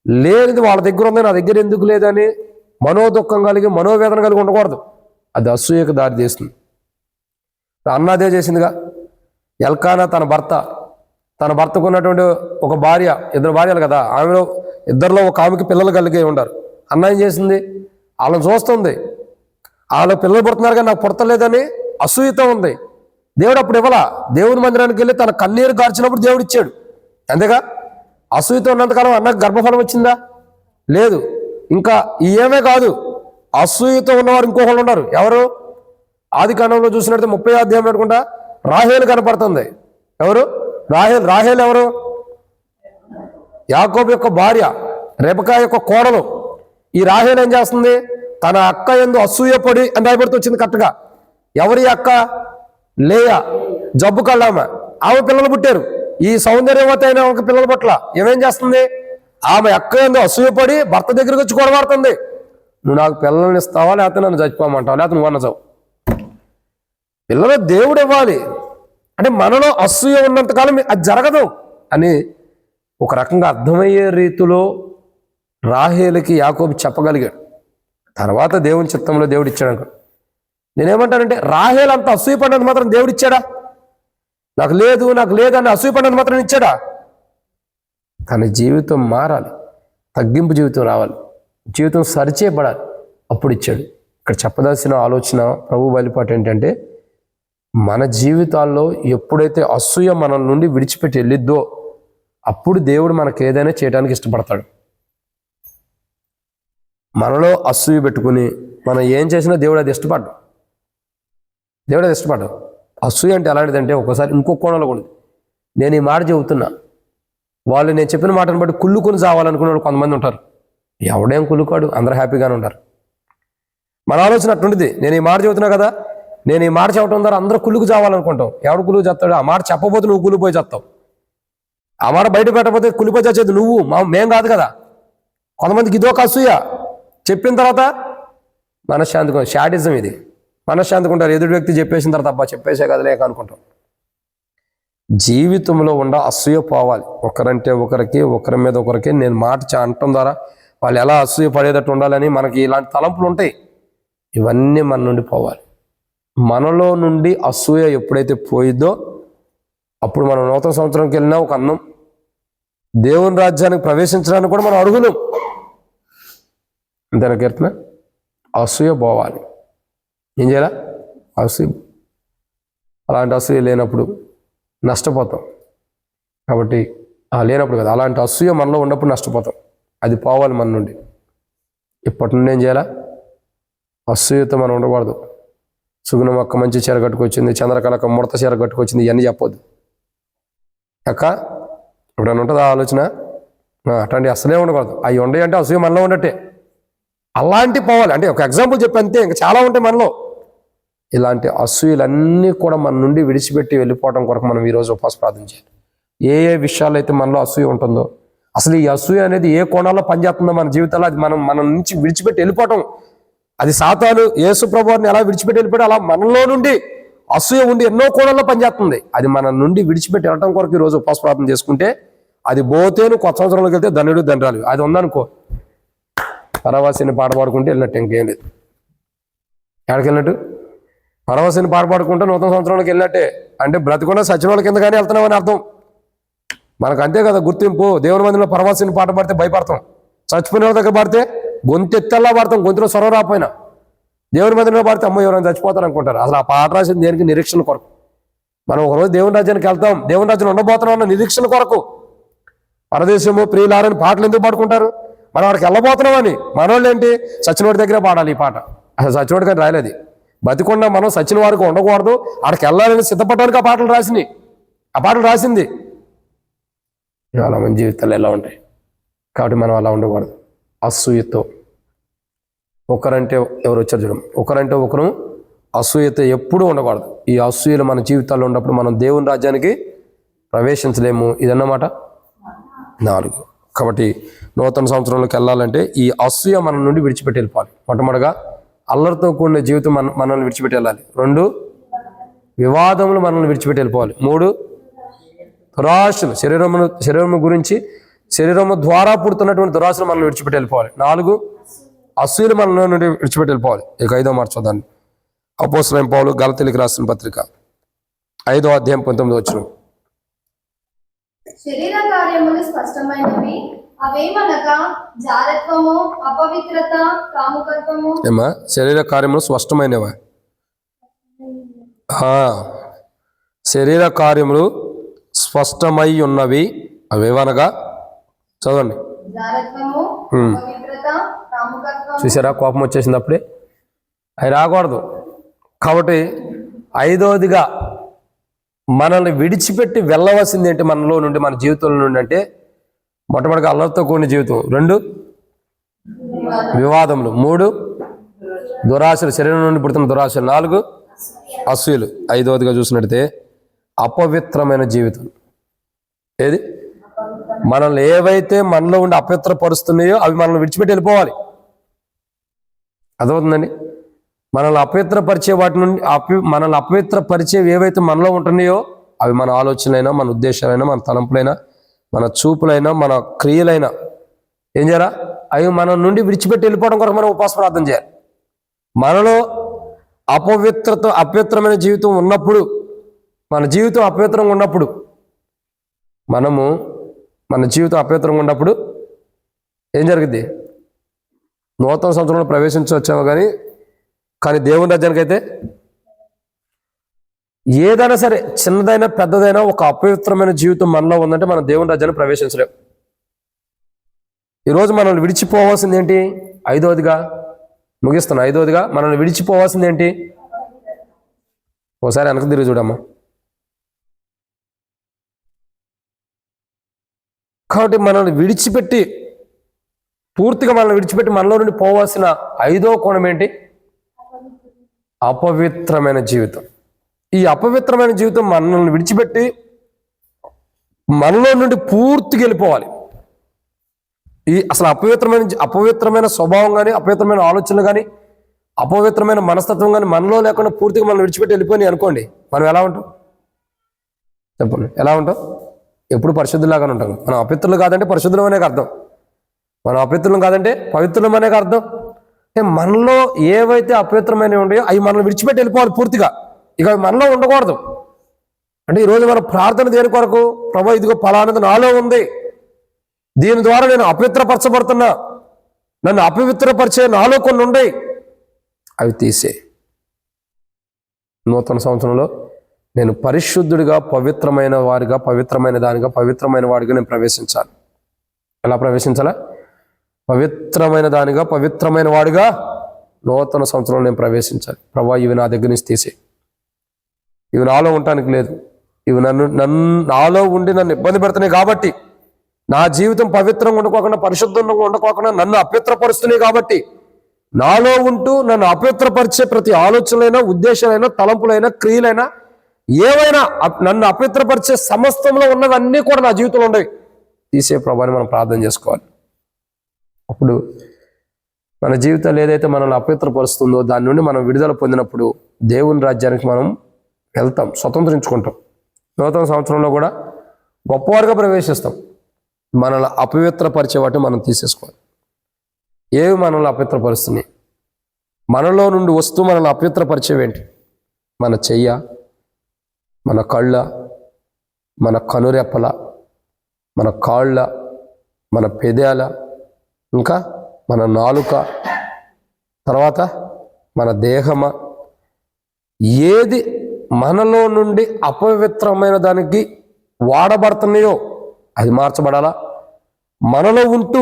లేనిది వాళ్ళ దగ్గర ఉంది నా దగ్గర ఎందుకు లేదని మనోదుఖం కలిగి మనోవేదన కలిగి ఉండకూడదు. అది అసూయకు దారి తీస్తుంది. అన్నాదే చేసిందిగా. ఎల్కానా తన భర్తకు ఉన్నటువంటి ఒక భార్య, 2 భార్యలు కదా, ఆమెలో ఇద్దరిలో ఒక ఆమెకి పిల్లలు కలిగి ఉండారు. అన్న ఏం చేసింది, వాళ్ళని చూస్తుంది, వాళ్ళ పిల్లలు పుడుతున్నారు కానీ నాకు పుడతలేదని అసూయతో ఉంది. దేవుడు అప్పుడు ఇవ్వాల. దేవుని మందిరానికి వెళ్ళి తన కన్నీరు గార్చినప్పుడు దేవుడు ఇచ్చాడు. అంతేగా. అసూయతో ఉన్నంతకాలం అన్నకు గర్భఫలం వచ్చిందా? లేదు. ఇంకా ఏమే కాదు, అసూయతో ఉన్నవారు ఇంకొకళ్ళు ఉన్నారు. ఎవరు? ఆదికాండంలో చూసినట్టు 30వ అధ్యాయం అనుకుంటా రాహేలు కనపడుతుంది. ఎవరు? రాహేలు ఎవరు? యాకోబు యొక్క భార్య, రెబెకా యొక్క కోడలు. ఈ రాహేలు ఏం చేస్తుంది, తన అక్క యందు అసూయపడి అని రాయబడుతూ వచ్చింది కరెక్ట్గా. ఎవరి అక్క? లేయా, జబ్బు కళ్ళామ. ఆమె పిల్లలు పుట్టారు. ఈ సౌందర్యవతి అయిన ఒక పిల్లల పట్ల ఏమేం చేస్తుంది, ఆమె అక్క యందు అసూయపడి భర్త దగ్గరికి వచ్చి గొడవాడుతుంది. నువ్వు నాకు పిల్లల్ని ఇస్తావా, లేకపోతే నన్ను చచ్చిపోమంటావా, లేకపోతే నువ్వు అన్నచావు. పిల్లలు దేవుడు ఇవ్వాలి. అంటే మనలో అసూయ ఉన్నంతకాలం అది జరగదు అని ఒక రకంగా అర్థమయ్యే రీతిలో రాహేలుకి యాకోబు చెప్పగలిగాడు. తర్వాత దేవుని చిత్తంలో దేవుడు ఇచ్చాడు. నేనేమంటానంటే, రాహేలు అంత అసూయపడినంత మాత్రం దేవుడు ఇచ్చాడా? నాకు లేదు అని అసూయపడినంత మాత్రం ఇచ్చాడా? తన జీవితం మారాలి, తగ్గింపు జీవితం రావాలి, జీవితం సరిచేయబడాలి, అప్పుడు ఇచ్చాడు. ఇక్కడ చెప్పదలసిన ఆలోచన ప్రభు బలిపాటు ఏంటంటే, మన జీవితాల్లో ఎప్పుడైతే అసూయ మన నుండి విడిచిపెట్టి వెళ్ళిద్దో అప్పుడు దేవుడు మనకు ఏదైనా చేయడానికి ఇష్టపడతాడు. మనలో అసూయ పెట్టుకుని మనం ఏం చేసినా దేవుడు అది ఇష్టపడ్డు. అసూయ అంటే ఎలాంటిదంటే, ఒకసారి ఇంకొక కోణంలో కూడా నేను ఈ మాట చెబుతున్నా, వాళ్ళు నేను చెప్పిన మాటను బట్టి కుళ్ళుకొని చావాలనుకునే వాళ్ళు కొంతమంది ఉంటారు. ఎవడేం కుళ్ళుకోడు, అందరూ హ్యాపీగానే ఉంటారు. మన ఆలోచన అట్టుంటుంది. నేను ఈ మాట చెబుతున్నా కదా, నేను ఈ మాట చెప్పడం ద్వారా అందరూ కుళ్ళుకు చావాలనుకుంటాం. ఎవడు కుళ్ళుకు చేస్తాడు? ఆ మాట చెప్పబోతే నువ్వు కుళ్ళిపోయి చేస్తావు. ఆ మాట బయట పెట్టకపోతే కుళ్ళిపోయి చచ్చేది నువ్వు, మేం కాదు కదా. కొంతమందికి ఇదొక అసూయ. చెప్పిన తర్వాత మనశ్శాంతిగా, షాడిజం ఇది. మనశ్శాంతిగా ఉంటారు. ఎదుటి వ్యక్తి చెప్పేసిన తర్వాత అబ్బా చెప్పేసే కదలేక అనుకుంటాం. జీవితంలో ఉన్న అసూయ పోవాలి. ఒకరంటే ఒకరికి, ఒకరి మీద ఒకరికి నేను మాట అనటం ద్వారా వాళ్ళు ఎలా అసూయ పడేటట్టు ఉండాలని మనకి ఇలాంటి తలంపులు ఉంటాయి. ఇవన్నీ మన నుండి పోవాలి. మనలో నుండి అసూయ ఎప్పుడైతే పోయిద్దో అప్పుడు మనం నూతన సంవత్సరంకి వెళ్ళినా ఒక అన్నం, దేవుని రాజ్యానికి ప్రవేశించడానికి కూడా మనం అర్హులం. అంతేనా కీర్తన? అసూయ పోవాలి. ఏం చేయాలా? అసూయ. అలాంటి అసూయ లేనప్పుడు నష్టపోతాం. కాబట్టి లేనప్పుడు కదా, అలాంటి అసూయ మనలో ఉన్నప్పుడు నష్టపోతాం. అది పోవాలి మన నుండి. ఇప్పటి నుండి ఏం చేయాలా? అసూయతో మనం ఉండకూడదు. సుగుణం అక్క మంచి చీర కట్టుకొచ్చింది, చంద్రకళక ముడత చీర కట్టుకొచ్చింది, ఇవన్నీ చెప్పొద్దు. అక్క ఎప్పుడైనా ఉంటుందా ఆలోచన? అట్లాంటి అసలే ఉండకూడదు. అవి ఉండయి అంటే అసూయ మనలో ఉండటే. అలాంటి పోవాలి. అంటే ఒక ఎగ్జాంపుల్ చెప్పి అంతే, ఇంకా చాలా ఉంటాయి మనలో. ఇలాంటి అసూయలన్నీ కూడా మన నుండి విడిచిపెట్టి వెళ్ళిపోవడం కొరకు మనం ఈరోజు ఉపవాస ప్రార్థన చేయాలి. ఏ విషయాలు అయితే మనలో అసూయ ఉంటుందో, అసలు ఈ అసూయ అనేది ఏ కోణాల్లో పనిచేస్తుందో మన జీవితంలో, అది మన నుంచి విడిచిపెట్టి వెళ్ళిపోవటం. అది సాతాను యేసు ప్రభువుని ఎలా విడిచిపెట్టి వెళ్ళిపోయాడు, అలా మనలో నుండి అసూయ ఉండి ఎన్నో కోణాల్లో పనిచేస్తుంది. అది మన నుండి విడిచిపెట్టి వెళ్ళటం కొరకు ఈరోజు ఉపవాస ప్రార్థన చేసుకుంటే, అది పోతేను కొత్త సంవత్సరంలోకి వెళ్తే ధనుడు దండ్రాలు. అది ఉందనుకో, పరవాసిని పాట పాడుకుంటే వెళ్ళినట్టు, ఇంకేం లేదు. ఎక్కడికి వెళ్ళినట్టు? పరవాసిని పాట పాడుకుంటే నూతన సంవత్సరంలోకి వెళ్ళినట్టే. అంటే బ్రతికుండా సచివాల కింద కానీ వెళ్తున్నామని అర్థం. మనకు అంతే కదా గుర్తింపు. దేవుని మందిలో పరవాసిని పాట పాడితే భయపడతాం, చచ్చిపోయిన దగ్గర పాడితే గొంతెత్తల్లా పాడతాం, గొంతులో స్వరం రాపోయినా. దేవుని మందిలో పాడితే అమ్మో ఎవరైనా చచ్చిపోతారు అనుకుంటారు. అసలు ఆ పాట రాసింది దేనికి? నిరీక్షణ కొరకు. మనం ఒకరోజు దేవుని రాజ్యానికి వెళ్తాం, దేవుని రాజ్యం ఉండబోతున్నాం అన్న నిరీక్షణ కొరకు. పరదేశము ప్రియులారని పాటలు ఎందుకు పాడుకుంటారు? మనం అక్కడికి వెళ్ళబోతున్నామని. మనోళ్ళు ఏంటి, సచినోడి దగ్గరే పాడాలి ఈ పాట. అసలు సచినోడి గారు రాయలేదు. బతికుండా మనం సచిన వారికి ఉండకూడదు, అక్కడికి వెళ్ళాలని సిద్ధపడడానికి ఆ పాటలు రాసినాయి. ఆ పాటలు రాసింది. ఇవాళ మన జీవితాలు ఎలా ఉంటాయి? కాబట్టి మనం అలా ఉండకూడదు. అసూయతో ఒకరంటే ఎవరు వచ్చారు చూడం, ఒకరంటే ఒకరు అసూయతో ఎప్పుడూ ఉండకూడదు. ఈ అసూయలు మన జీవితాల్లో ఉన్నప్పుడు మనం దేవుని రాజ్యానికి ప్రవేశించలేము. ఇదన్నమాట 4. కాబట్టి నూతన సంవత్సరంలోకి వెళ్ళాలంటే ఈ అసూయ మన నుండి విడిచిపెట్టి వెళ్ళిపోవాలి. మొట్టమొదటిగా అల్లరితో కూడిన జీవితం మనల్ని విడిచిపెట్టి వెళ్ళాలి. 2 వివాదములు మనల్ని విడిచిపెట్టి వెళ్ళిపోవాలి. 3 దురాశలు, శరీరము గురించి శరీరము ద్వారా పుడుతున్నటువంటి దురాశలు మనల్ని విడిచిపెట్టి వెళ్ళిపోవాలి. 4 అసూయలు మన నుండి విడిచిపెట్టి వెళ్ళిపోవాలి. ఇక 5వ మాట చూద్దాం. అపోస్తలుడైన పౌలు గలతీయులకు రాసిన పత్రిక 5వ అధ్యాయం 19వ వచనం. శరీర కార్యములు స్పష్టమైనవి, అవేమనగా జారత్వము, అపవిత్రత, కాముకత్వము. ఏమా శరీర కార్యములు స్పష్టమైనవా? శరీర కార్యములు స్పష్టమై ఉన్నవి, అవేమనగా చదవండి. జారత్వము, అపవిత్రత, కాముకత్వము. చూసారా, కోపం వచ్చేసింది అప్పుడే. అవి రాకూడదు. కాబట్టి 5వదిగా మనల్ని విడిచిపెట్టి వెళ్ళవలసింది ఏంటి మనలో నుండి, మన జీవితంలో నుండి అంటే మొట్టమొదటిగా అల్లరితో కూడిన జీవితం. 2 వివాదములు. 3 దురాశలు, శరీరం నుండి పుడుతున్న దురాశలు. 4 అసూయలు. 5వదిగా చూసినట్టయితే అపవిత్రమైన జీవితం. ఏది మనల్ని ఏవైతే మనలో ఉండి అపవిత్రపరుస్తున్నాయో అవి మనల్ని విడిచిపెట్టి వెళ్ళిపోవాలి. అర్థమవుతుందండి? మనల్ని అపవిత్రపరిచే వాటి నుండి మనల్ని అపవిత్రపరిచేవి ఏవైతే మనలో ఉంటున్నాయో అవి మన ఆలోచనలైనా, మన ఉద్దేశాలైనా, మన తలంపులైనా, మన చూపులైనా, మన క్రియలైనా ఏం చేయాలా? అవి మన నుండి విడిచిపెట్టి వెళ్ళిపోవడం కొరకు మనం ఉపవాస ప్రార్థన చేయాలి. మనలో అపవిత్రమైన జీవితం ఉన్నప్పుడు, మన జీవితం అపవిత్రంగా ఉన్నప్పుడు, మన జీవితం అపవిత్రంగా ఉన్నప్పుడు ఏం జరిగింది? నూతన సంవత్సరంలో ప్రవేశించవచ్చాము కానీ దేవుని రాజ్యానికి అయితే ఏదైనా సరే, చిన్నదైనా పెద్దదైనా, ఒక అపవిత్రమైన జీవితం మనలో ఉందంటే మనం దేవుని రాజ్యాన్ని ప్రవేశించలేం. ఈరోజు మనల్ని విడిచిపోవాల్సింది ఏంటి? 5వదిగా ముగిస్తున్నా. 5వదిగా మనల్ని విడిచిపోవాల్సింది ఏంటి? ఒకసారి వెనక తిరిగి చూడమ్మా. కాబట్టి మనల్ని విడిచిపెట్టి, పూర్తిగా మనల్ని విడిచిపెట్టి మనలో నుండి పోవాల్సిన 5వ కోణం ఏంటి? అపవిత్రమైన జీవితం. ఈ అపవిత్రమైన జీవితం మనల్ని విడిచిపెట్టి మనలో నుండి పూర్తిగా వెళ్ళిపోవాలి. అసలు అపవిత్రమైన స్వభావం కానీ, అపవిత్రమైన ఆలోచనలు కానీ, అపవిత్రమైన మనస్తత్వం కానీ మనలో లేకుండా పూర్తిగా మనం విడిచిపెట్టి వెళ్ళిపోయి అనుకోండి, మనం ఎలా ఉంటాం? చెప్పండి, ఎలా ఉంటాం? ఎప్పుడు పరిశుద్ధులాగానే ఉంటాం. మనం అపవిత్రులు కాదంటే పరిశుద్ధులం అనేక అర్థం. మనం అపవిత్రులం కాదంటే పవిత్రులం అనేక అర్థం. మనలో ఏవైతే అపవిత్రమైనవి ఉన్నాయో అవి మనం విడిచిపెట్టి వెళ్ళిపోవాలి పూర్తిగా. ఇక మనలో ఉండకూడదు. అంటే ఈరోజు మన ప్రార్థన దేని కొరకు? ప్రభు, ఇదిగో ఫలానది నాలో ఉంది, దీని ద్వారా నేను అపవిత్రపరచబడుతున్నా, నన్ను అపవిత్రపరిచే నాలో కొన్ని ఉన్నాయి, అవి తీసే. నూతన సంవత్సరంలో నేను పరిశుద్ధుడిగా, పవిత్రమైన వారిగా, పవిత్రమైన దానిగా, పవిత్రమైన వాడిగా నేను ప్రవేశించాలి. ఎలా ప్రవేశించాలా? పవిత్రమైన దానిగా, పవిత్రమైన వాడిగా నూతన సంవత్సరంలో నేను ప్రవేశించాలి. ప్రభా, ఇవి నా దగ్గర నుంచి తీసే, ఇవి నాలో ఉండటానికి లేదు, ఇవి నాలో ఉండి నన్ను ఇబ్బంది పెడుతున్నాయి కాబట్టి, నా జీవితం పవిత్రంగా ఉండకోకుండా, పరిశుద్ధంగా ఉండకోకుండా నన్ను అపవిత్రపరుస్తున్నాయి కాబట్టి, నాలో ఉంటూ నన్ను అపవిత్రపరిచే ప్రతి ఆలోచనలైనా, ఉద్దేశాలైనా, తలంపులైనా, క్రియలైనా, ఏవైనా నన్ను అపవిత్రపరిచే సమస్తంలో ఉన్నవన్నీ కూడా నా జీవితంలో ఉండేవి తీసే ప్రభాని మనం ప్రార్థన చేసుకోవాలి. అప్పుడు మన జీవితాలు ఏదైతే మనల్ని అపవిత్రపరుస్తుందో దాని నుండి మనం విడుదల పొందినప్పుడు దేవుని రాజ్యానికి మనం వెళ్తాం, స్వతంత్రించుకుంటాం. నూతన సంవత్సరంలో కూడా గొప్పవారుగా ప్రవేశిస్తాం. మనల్ని అపవిత్రపరిచే వాటిని మనం తీసేసుకోవాలి. ఏవి మనల్ని అపవిత్రపరుస్తున్నాయి? మనలో నుండి వస్తూ మనల్ని అపవిత్రపరిచేవేంటి? మన చెయ్య, మన కళ్ళ, మన కనురెప్పల, మన కాళ్ళ, మన పెదాల, ఇంకా మన నాలుక, తర్వాత మన దేహమా, ఏది మనలో నుండి అపవిత్రమైన దానికి వాడబడుతున్నాయో అది మార్చబడాలా. మనలో ఉంటూ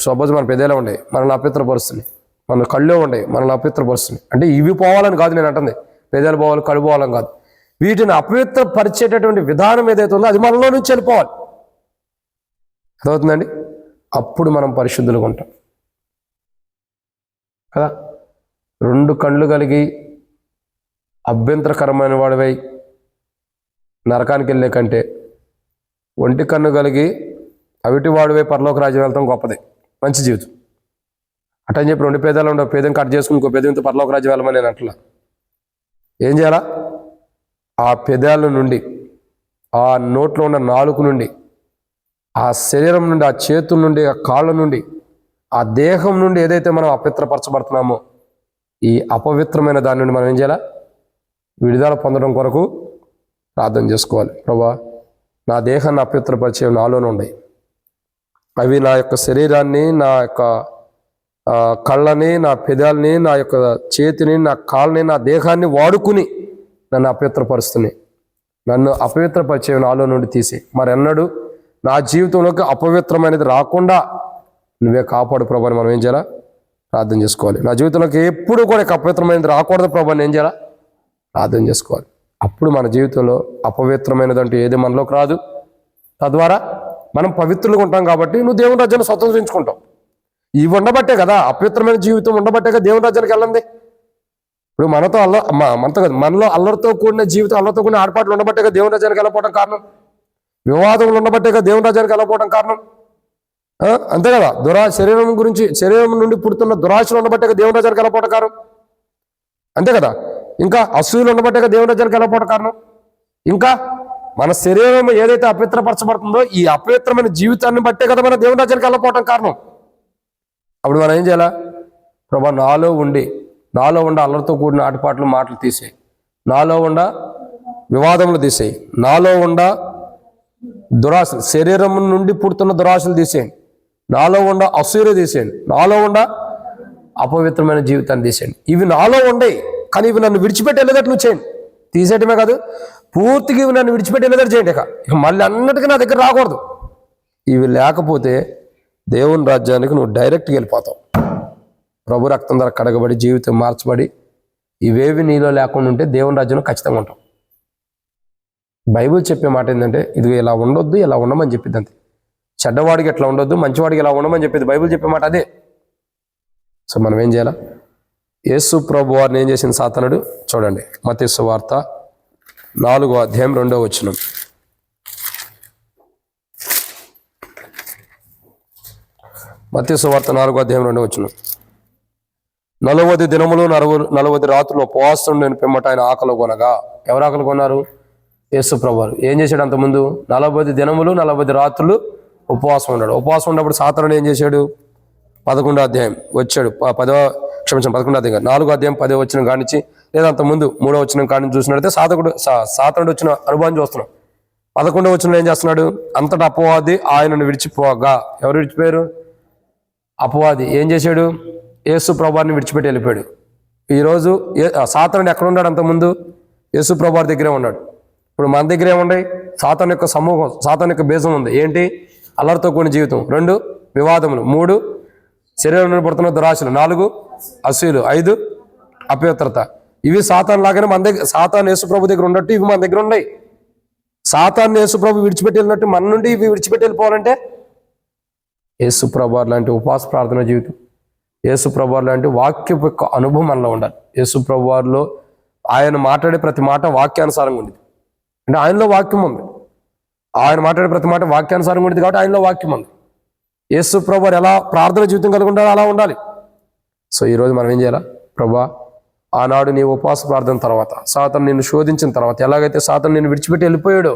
సపోజ్ మన పెదేలా ఉండే మనల్ని అపవిత్రపరుస్తుంది, మన కళ్ళు ఉండే మనల్ని అపవిత్రపరుస్తుంది. అంటే ఇవి పోవాలని కాదు నేను అంటుంది, పెదేలు పోవాలి కళ్ళు పోవాలని కాదు. వీటిని అపవిత్రపరిచేటటువంటి విధానం ఏదైతే ఉందో అది మనలో నుంచి వెళ్ళిపోవాలి. అర్థమవుతుందండి? అప్పుడు మనం పరిశుద్ధులుగా ఉంటాం కదా. 2 కళ్ళు కలిగి అభ్యంతరకరమైన వాడివై నరకానికి వెళ్ళే కంటే 1 కన్ను కలిగి అవిటి వాడివై పరలోక రాజ్యం వెళ్తాం గొప్పది, మంచి జీవితం. అటని చెప్పి 2 పేదాలు ఉండవు, పేదం కట్ చేసుకుని ఇంకో పేదంతో పరలోక రాజ్యం వెళ్ళమని నేను అట్లా. ఏం చేయాలా? ఆ పెదాల నుండి, ఆ నోట్లో ఉన్న నాలుక నుండి, ఆ శరీరం నుండి, ఆ చేతుల నుండి, ఆ కాళ్ళ నుండి, ఆ దేహం నుండి ఏదైతే మనం అపవిత్రపరచబడుతున్నామో ఈ అపవిత్రమైన దాని నుండి మనం ఏం చేయాలా? విడుదల పొందడం కొరకు ప్రార్థన చేసుకోవాలి. ప్రభా, నా దేహాన్ని అపవిత్రపరిచే నాలోనే ఉన్నాయి. అవి నా యొక్క శరీరాన్ని, నా యొక్క కళ్ళని, నా పెదాలని, నా యొక్క చేతిని, నా కాళ్ళని, నా దేహాన్ని వాడుకుని నన్ను అపవిత్రపరుస్తున్నాయి. నన్ను అపవిత్రపరిచే నాలో నుండి తీసి మరెన్నడూ నా జీవితంలోకి అపవిత్రమైనది రాకుండా నువ్వే కాపాడు ప్రభా అని మనం ఏం చేయాలా? ప్రార్థన చేసుకోవాలి. నా జీవితంలోకి ఎప్పుడు కూడా అపవిత్రమైనది రాకూడదు ప్రభా అని ఏం చేయాలా? ప్రార్థన చేసుకోవాలి. అప్పుడు మన జీవితంలో అపవిత్రమైనదంటూ ఏది మనలోకి రాదు. తద్వారా మనం పవిత్రులుగా ఉంటాం కాబట్టి నువ్వు దేవుని రాజ్యాన్ని స్వతంత్రించుకుంటావు. ఇవి ఉండబట్టే కదా, అపవిత్రమైన జీవితం ఉండబట్టే కదా దేవుని రాజ్యానికి వెళ్ళండి. ఇప్పుడు మనలో అల్లరితో కూడిన జీవితం, అల్లరితో కూడిన ఆడపాట్లు ఉండబట్టే కదా దేవుని రాజ్యానికి వెళ్ళకపోవడం కారణం. వివాదములు ఉండబట్టే కదా దేవుని రాజ్యానికి వెళ్ళకపోవడం కారణం. అంతే కదా, శరీరం నుండి పుడుతున్న దురాశలు ఉండబట్టే కదా దేవుని రాజ్యానికి వెళ్ళకపోవడం కారణం. అంతే కదా, ఇంకా అసూయలు ఉండబట్టే కదా దేవుని రాజ్యానికి వెళ్ళకపోవడం కారణం. ఇంకా మన శరీరం ఏదైతే అపవిత్రపరచబడుతుందో ఈ అపవిత్రమైన జీవితాన్ని బట్టే కదా మన దేవుని రాజ్యానికి వెళ్ళకపోవడం కారణం. అప్పుడు మనం ఏం చేయాలా? ప్రభా, నాలో ఉండి అల్లరితో కూడిన ఆటపాటలు మాటలు తీసేయి, నాలో ఉండ వివాదములు తీసేయి, నాలో ఉండ దురాశలు, శరీరం నుండి పుడుతున్న దురాశలు తీసేయండి, నాలో ఉండ అసూయలు తీసేయండి, నాలో ఉండ అపవిత్రమైన జీవితాన్ని తీసేయండి. ఇవి నాలో ఉండయి, కానీ ఇవి నన్ను విడిచిపెట్టి వెళ్ళేటట్టు నువ్వు చేయండి. తీసేయటమే కాదు, పూర్తిగా ఇవి నన్ను విడిచిపెట్టి వెళ్ళేటట్టు చేయండి. ఇక మళ్ళీ అన్నిటికీ నా దగ్గర రాకూడదు. ఇవి లేకపోతే దేవుని రాజ్యానికి నువ్వు డైరెక్ట్గా వెళ్ళిపోతావు. ప్రభు రక్తం ద్వారా కడగబడి జీవితం మార్చబడి ఇవేవి నీలో లేకుండా ఉంటే దేవుని రాజ్యంలో ఖచ్చితంగా ఉంటాం. బైబిల్ చెప్పే మాట ఏంటంటే ఇది ఇలా ఉండొద్దు, ఇలా ఉండమని చెప్పింది. అంతే. చెడ్డవాడికి ఎట్లా ఉండొద్దు, మంచివాడికి ఇలా ఉండమని చెప్పింది బైబిల్ చెప్పే మాట అదే. సో మనం ఏం చేయాలా? యేసు ప్రభు వారిని ఏం చేసిన సాతానుడు చూడండి. మత్తయి సువార్త 4వ అధ్యాయం 2వ వచనం. మత్తయి సువార్త 4వ అధ్యాయం 2వ వచనం. 40 దినములు 40 రాత్రులు ఉపవాసం నేను పిమ్మట ఆయన ఆకలి కొనగా. ఎవరు ఆకలి కొన్నారు? యేసు ప్రభువారు. ఏం చేశాడు? అంతకుముందు 40 దినములు 40 రాత్రులు ఉపవాసం ఉన్నాడు. ఉపవాసం ఉన్నప్పుడు సాతానుడు ఏం చేశాడు? 11వ అధ్యాయం వచ్చాడు, 11వ అధ్యాయం 4వ అధ్యాయం 10వ వచనం కానించి, లేదా అంతకుముందు 3వ వచనం కానించి చూసినట్లయితే సాతానుడు వచ్చిన అనుభవం చూస్తున్నాం. 11వ వచనంలో ఏం చేస్తున్నాడు? అంతటా అపవాది ఆయనను విడిచిపోగా. ఎవరు విడిచిపోయారు? అపవాది. ఏం చేశాడు? యేసు ప్రభువారిని విడిచిపెట్టి వెళ్ళిపోయాడు. ఈరోజు సాతానుడు ఎక్కడ ఉన్నాడు? అంతకుముందు యేసు ప్రభువారి దగ్గరే ఉన్నాడు. ఇప్పుడు మన దగ్గర ఏముండయి? సాతాను యొక్క సమూహం, సాతాను యొక్క బేజం ఉంది. ఏంటి? అల్లరితో కూడిన జీవితం. 2 వివాదములు, 3 శరీరం నుండి పుడుతున్న దురాశలు, 4 అసూయలు, 5 అపవిత్రత. ఇవి సాతాను లాగానే మన దగ్గర, సాతాను యేసు ప్రభు దగ్గర ఉన్నట్టు ఇవి మన దగ్గర ఉన్నాయి. సాతాను యేసు ప్రభు విడిచిపెట్టి వెళ్ళినట్టు మన నుండి ఇవి విడిచిపెట్టి వెళ్ళిపోవాలంటే యేసు ప్రభు లాంటి ఉపవాస ప్రార్థన జీవితం, యేసు ప్రభు లాంటి వాక్యపు యొక్క అనుభవం మనలో ఉండాలి. యేసు ప్రభు వారిలో ఆయన మాట్లాడే ప్రతి మాట వాక్యానుసారంగా ఉండేది. అంటే ఆయనలో వాక్యం ఉంది. ఆయన మాట్లాడే ప్రతి మాట వాక్యానుసారంగా ఉండేది కాబట్టి ఆయనలో వాక్యం ఉంది. యేసు ప్రభు వారు ఎలా ప్రార్థన జీవితం కలిగి ఉండాలో అలా ఉండాలి. సో ఈరోజు మనం ఏం చేయాలా? ప్రభా, ఆనాడు నీ ఉపవాస ప్రార్థన తర్వాత సాతాను నిన్ను శోధించిన తర్వాత ఎలాగైతే సాతాను నిన్ను విడిచిపెట్టి వెళ్ళిపోయాడో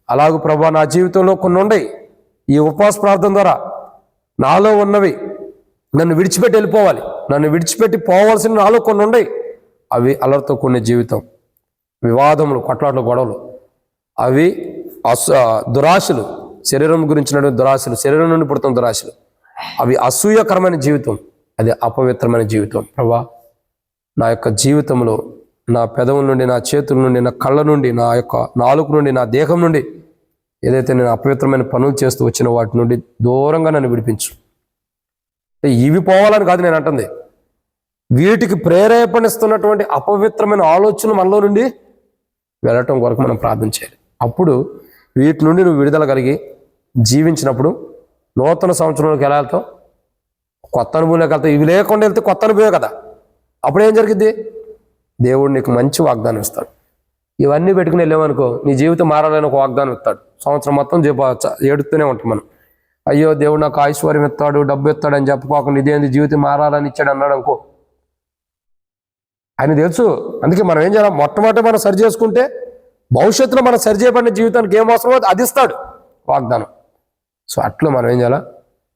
అలాగూ ప్రభా నా జీవితంలో కొన్ని ఉన్నాయి. ఈ ఉపవాస ప్రార్థన ద్వారా నాలో ఉన్నవి నన్ను విడిచిపెట్టి వెళ్ళిపోవాలి. నన్ను విడిచిపెట్టి పోవాల్సిన నాలో కొన్ని ఉన్నాయి. అవి అల్లరితో కొన్ని జీవితం, వివాదములు, కొట్లాట్లు, గొడవలు, అవి దురాశలు, శరీరం గురించినటువంటి దురాశలు, శరీరం నుండి పుడుతున్న దురాశలు, అవి అసూయకరమైన జీవితం, అది అపవిత్రమైన జీవితం. ప్రభా, నా యొక్క జీవితంలో నా పెదవుల నుండి, నా చేతుల నుండి, నా కళ్ళ నుండి, నా యొక్క నాలుక నుండి, నా దేహం నుండి ఏదైతే నేను అపవిత్రమైన పనులు చేస్తూ వచ్చిన వాటి నుండి దూరంగా నన్ను విడిపించు. ఇవి పోవాలని కాదు నేను అంటుంది, వీటికి ప్రేరేపణిస్తున్నటువంటి అపవిత్రమైన ఆలోచన మనలో నుండి వెళ్ళటం కొరకు మనం ప్రార్థన చేయాలి. అప్పుడు వీటి నుండి నువ్వు విడుదల కలిగి జీవించినప్పుడు నూతన సంవత్సరంలోకి ఎలా వెళ్తావు? కొత్త అనుభవంలోకి వెళ్తావు. ఇవి లేకుండా వెళ్తే కొత్త అనుభవే కదా. అప్పుడు ఏం జరిగింది? దేవుడు నీకు మంచి వాగ్దానం ఇస్తాడు. ఇవన్నీ పెట్టుకుని వెళ్ళామనుకో, నీ జీవితం మారాలని ఒక వాగ్దానం ఇస్తాడు. సంవత్సరం మొత్తం ఏడుస్తూనే ఉంటాం మనం. అయ్యో దేవుడు నాకు ఐశ్వర్యం ఇస్తాడు, డబ్బు ఇస్తాడు అని చెప్పుకోకుండా ఇదేంది జీవితం మారాలని ఇచ్చాడు అన్నాడు అనుకో, ఆయన తెలుసు. అందుకే మనం ఏం చేయాలి? మొట్టమొదటి మనం సరి చేసుకుంటే భవిష్యత్తులో మనం సరి చేయబడిన జీవితానికి ఏం అవసరమో అది ఇస్తాడు వాగ్దానం. సో అట్లా మనం ఏం చేయాలి?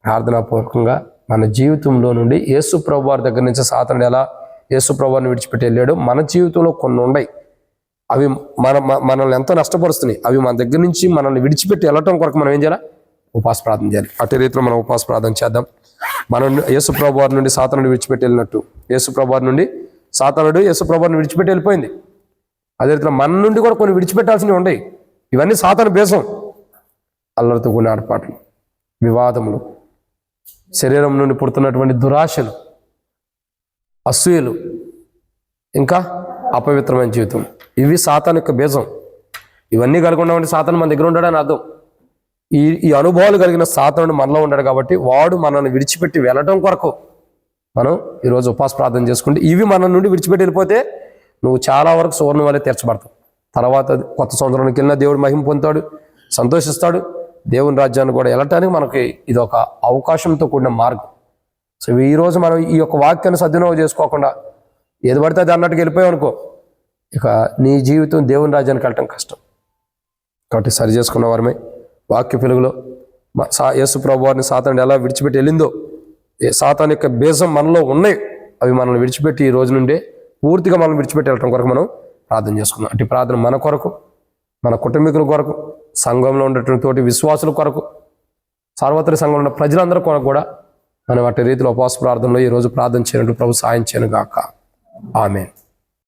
ప్రార్థనాపూర్వకంగా మన జీవితంలో నుండి యేసు ప్రభు వారి దగ్గర నుంచి సాతానుడు ఎలా యేసు ప్రభువారిని విడిచిపెట్టి వెళ్ళాడు, మన జీవితంలో కొన్ని ఉన్నాయి, అవి మనల్ని ఎంతో నష్టపరుస్తున్నాయి. అవి మన దగ్గర నుంచి మనల్ని విడిచిపెట్టి వెళ్ళటం కొరకు మనం ఏం చేయాలి? ఉపవాస ప్రార్థన చేయాలి. అటు రీతిలో మనం ఉపవాస ప్రార్థన చేద్దాం. మనం యేసు ప్రభు వారి నుండి సాతానుడు విడిచిపెట్టి వెళ్ళినట్టు, యేసు ప్రభు వారి నుండి సాతానుడు యేసు ప్రభు వారిని విడిచిపెట్టి వెళ్ళిపోయింది. అదే రీతిలో మన నుండి కూడా కొన్ని విడిచిపెట్టాల్సినవి ఉన్నాయి. ఇవన్నీ సాతాను బేసం. అల్లరితో కూడిన ఆటపాటలు, వివాదములు, శరీరం నుండి పుడుతున్నటువంటి దురాశలు, అసూయలు, ఇంకా అపవిత్రమైన జీవితం, ఇవి సాతాను యొక్క బీజం. ఇవన్నీ కలిగి ఉన్నటువంటి సాతాను మన దగ్గర ఉండడని అర్థం. ఈ అనుభవాలు కలిగిన సాతానుడు మనలో ఉన్నాడు కాబట్టి వాడు మనల్ని విడిచిపెట్టి వెళ్ళడం కొరకు మనం ఈరోజు ఉపవాస ప్రార్థన చేసుకుంటే, ఇవి మన నుండి విడిచిపెట్టి వెళ్ళిపోతే నువ్వు చాలా వరకు సువర్ణ వల్లే తీర్చబడతావు. తర్వాత కొత్త సంవత్సరానికి వెళ్ళినా దేవుడు మహిమ పొందుతాడు, సంతోషిస్తాడు. దేవుని రాజ్యాన్ని కూడా వెళ్ళటానికి మనకి ఇది ఒక అవకాశంతో కూడిన మార్గం. సో ఈరోజు మనం ఈ యొక్క వాక్యాన్ని సద్వినియోగం చేసుకోకుండా ఏది పడితే అది అన్నట్టుగా వెళ్ళిపోయావు అనుకో, ఇక నీ జీవితం దేవుని రాజ్యానికి వెళ్ళటం కష్టం. కాబట్టి సరి చేసుకున్న వారమే వాక్య వెలుగులో యేసు ప్రభు వారిని సాతానుడు ఎలా విడిచిపెట్టి వెళ్ళిందో, సాతాను యొక్క బీజం మనలో ఉన్నాయి, అవి మనల్ని విడిచిపెట్టి ఈ రోజు నుండే పూర్తిగా మనం విడిచిపెట్టి వెళ్ళటం కొరకు మనం ప్రార్థన చేసుకుందాం. అటు ప్రార్థన మన కొరకు, మన కుటుంబీకుల కొరకు, సంఘంలో ఉండేటువంటి తోటి విశ్వాసుల కొరకు, సార్వత్రిక సంఘంలో ఉన్న ప్రజలందరి కొరకు కూడా మనం అట్టి రీతిలో ఉపవాస ప్రార్థనలో ఈరోజు ప్రార్థన చేయనట్టు ప్రభు సాయం చేయను గాక. ఆమేన్.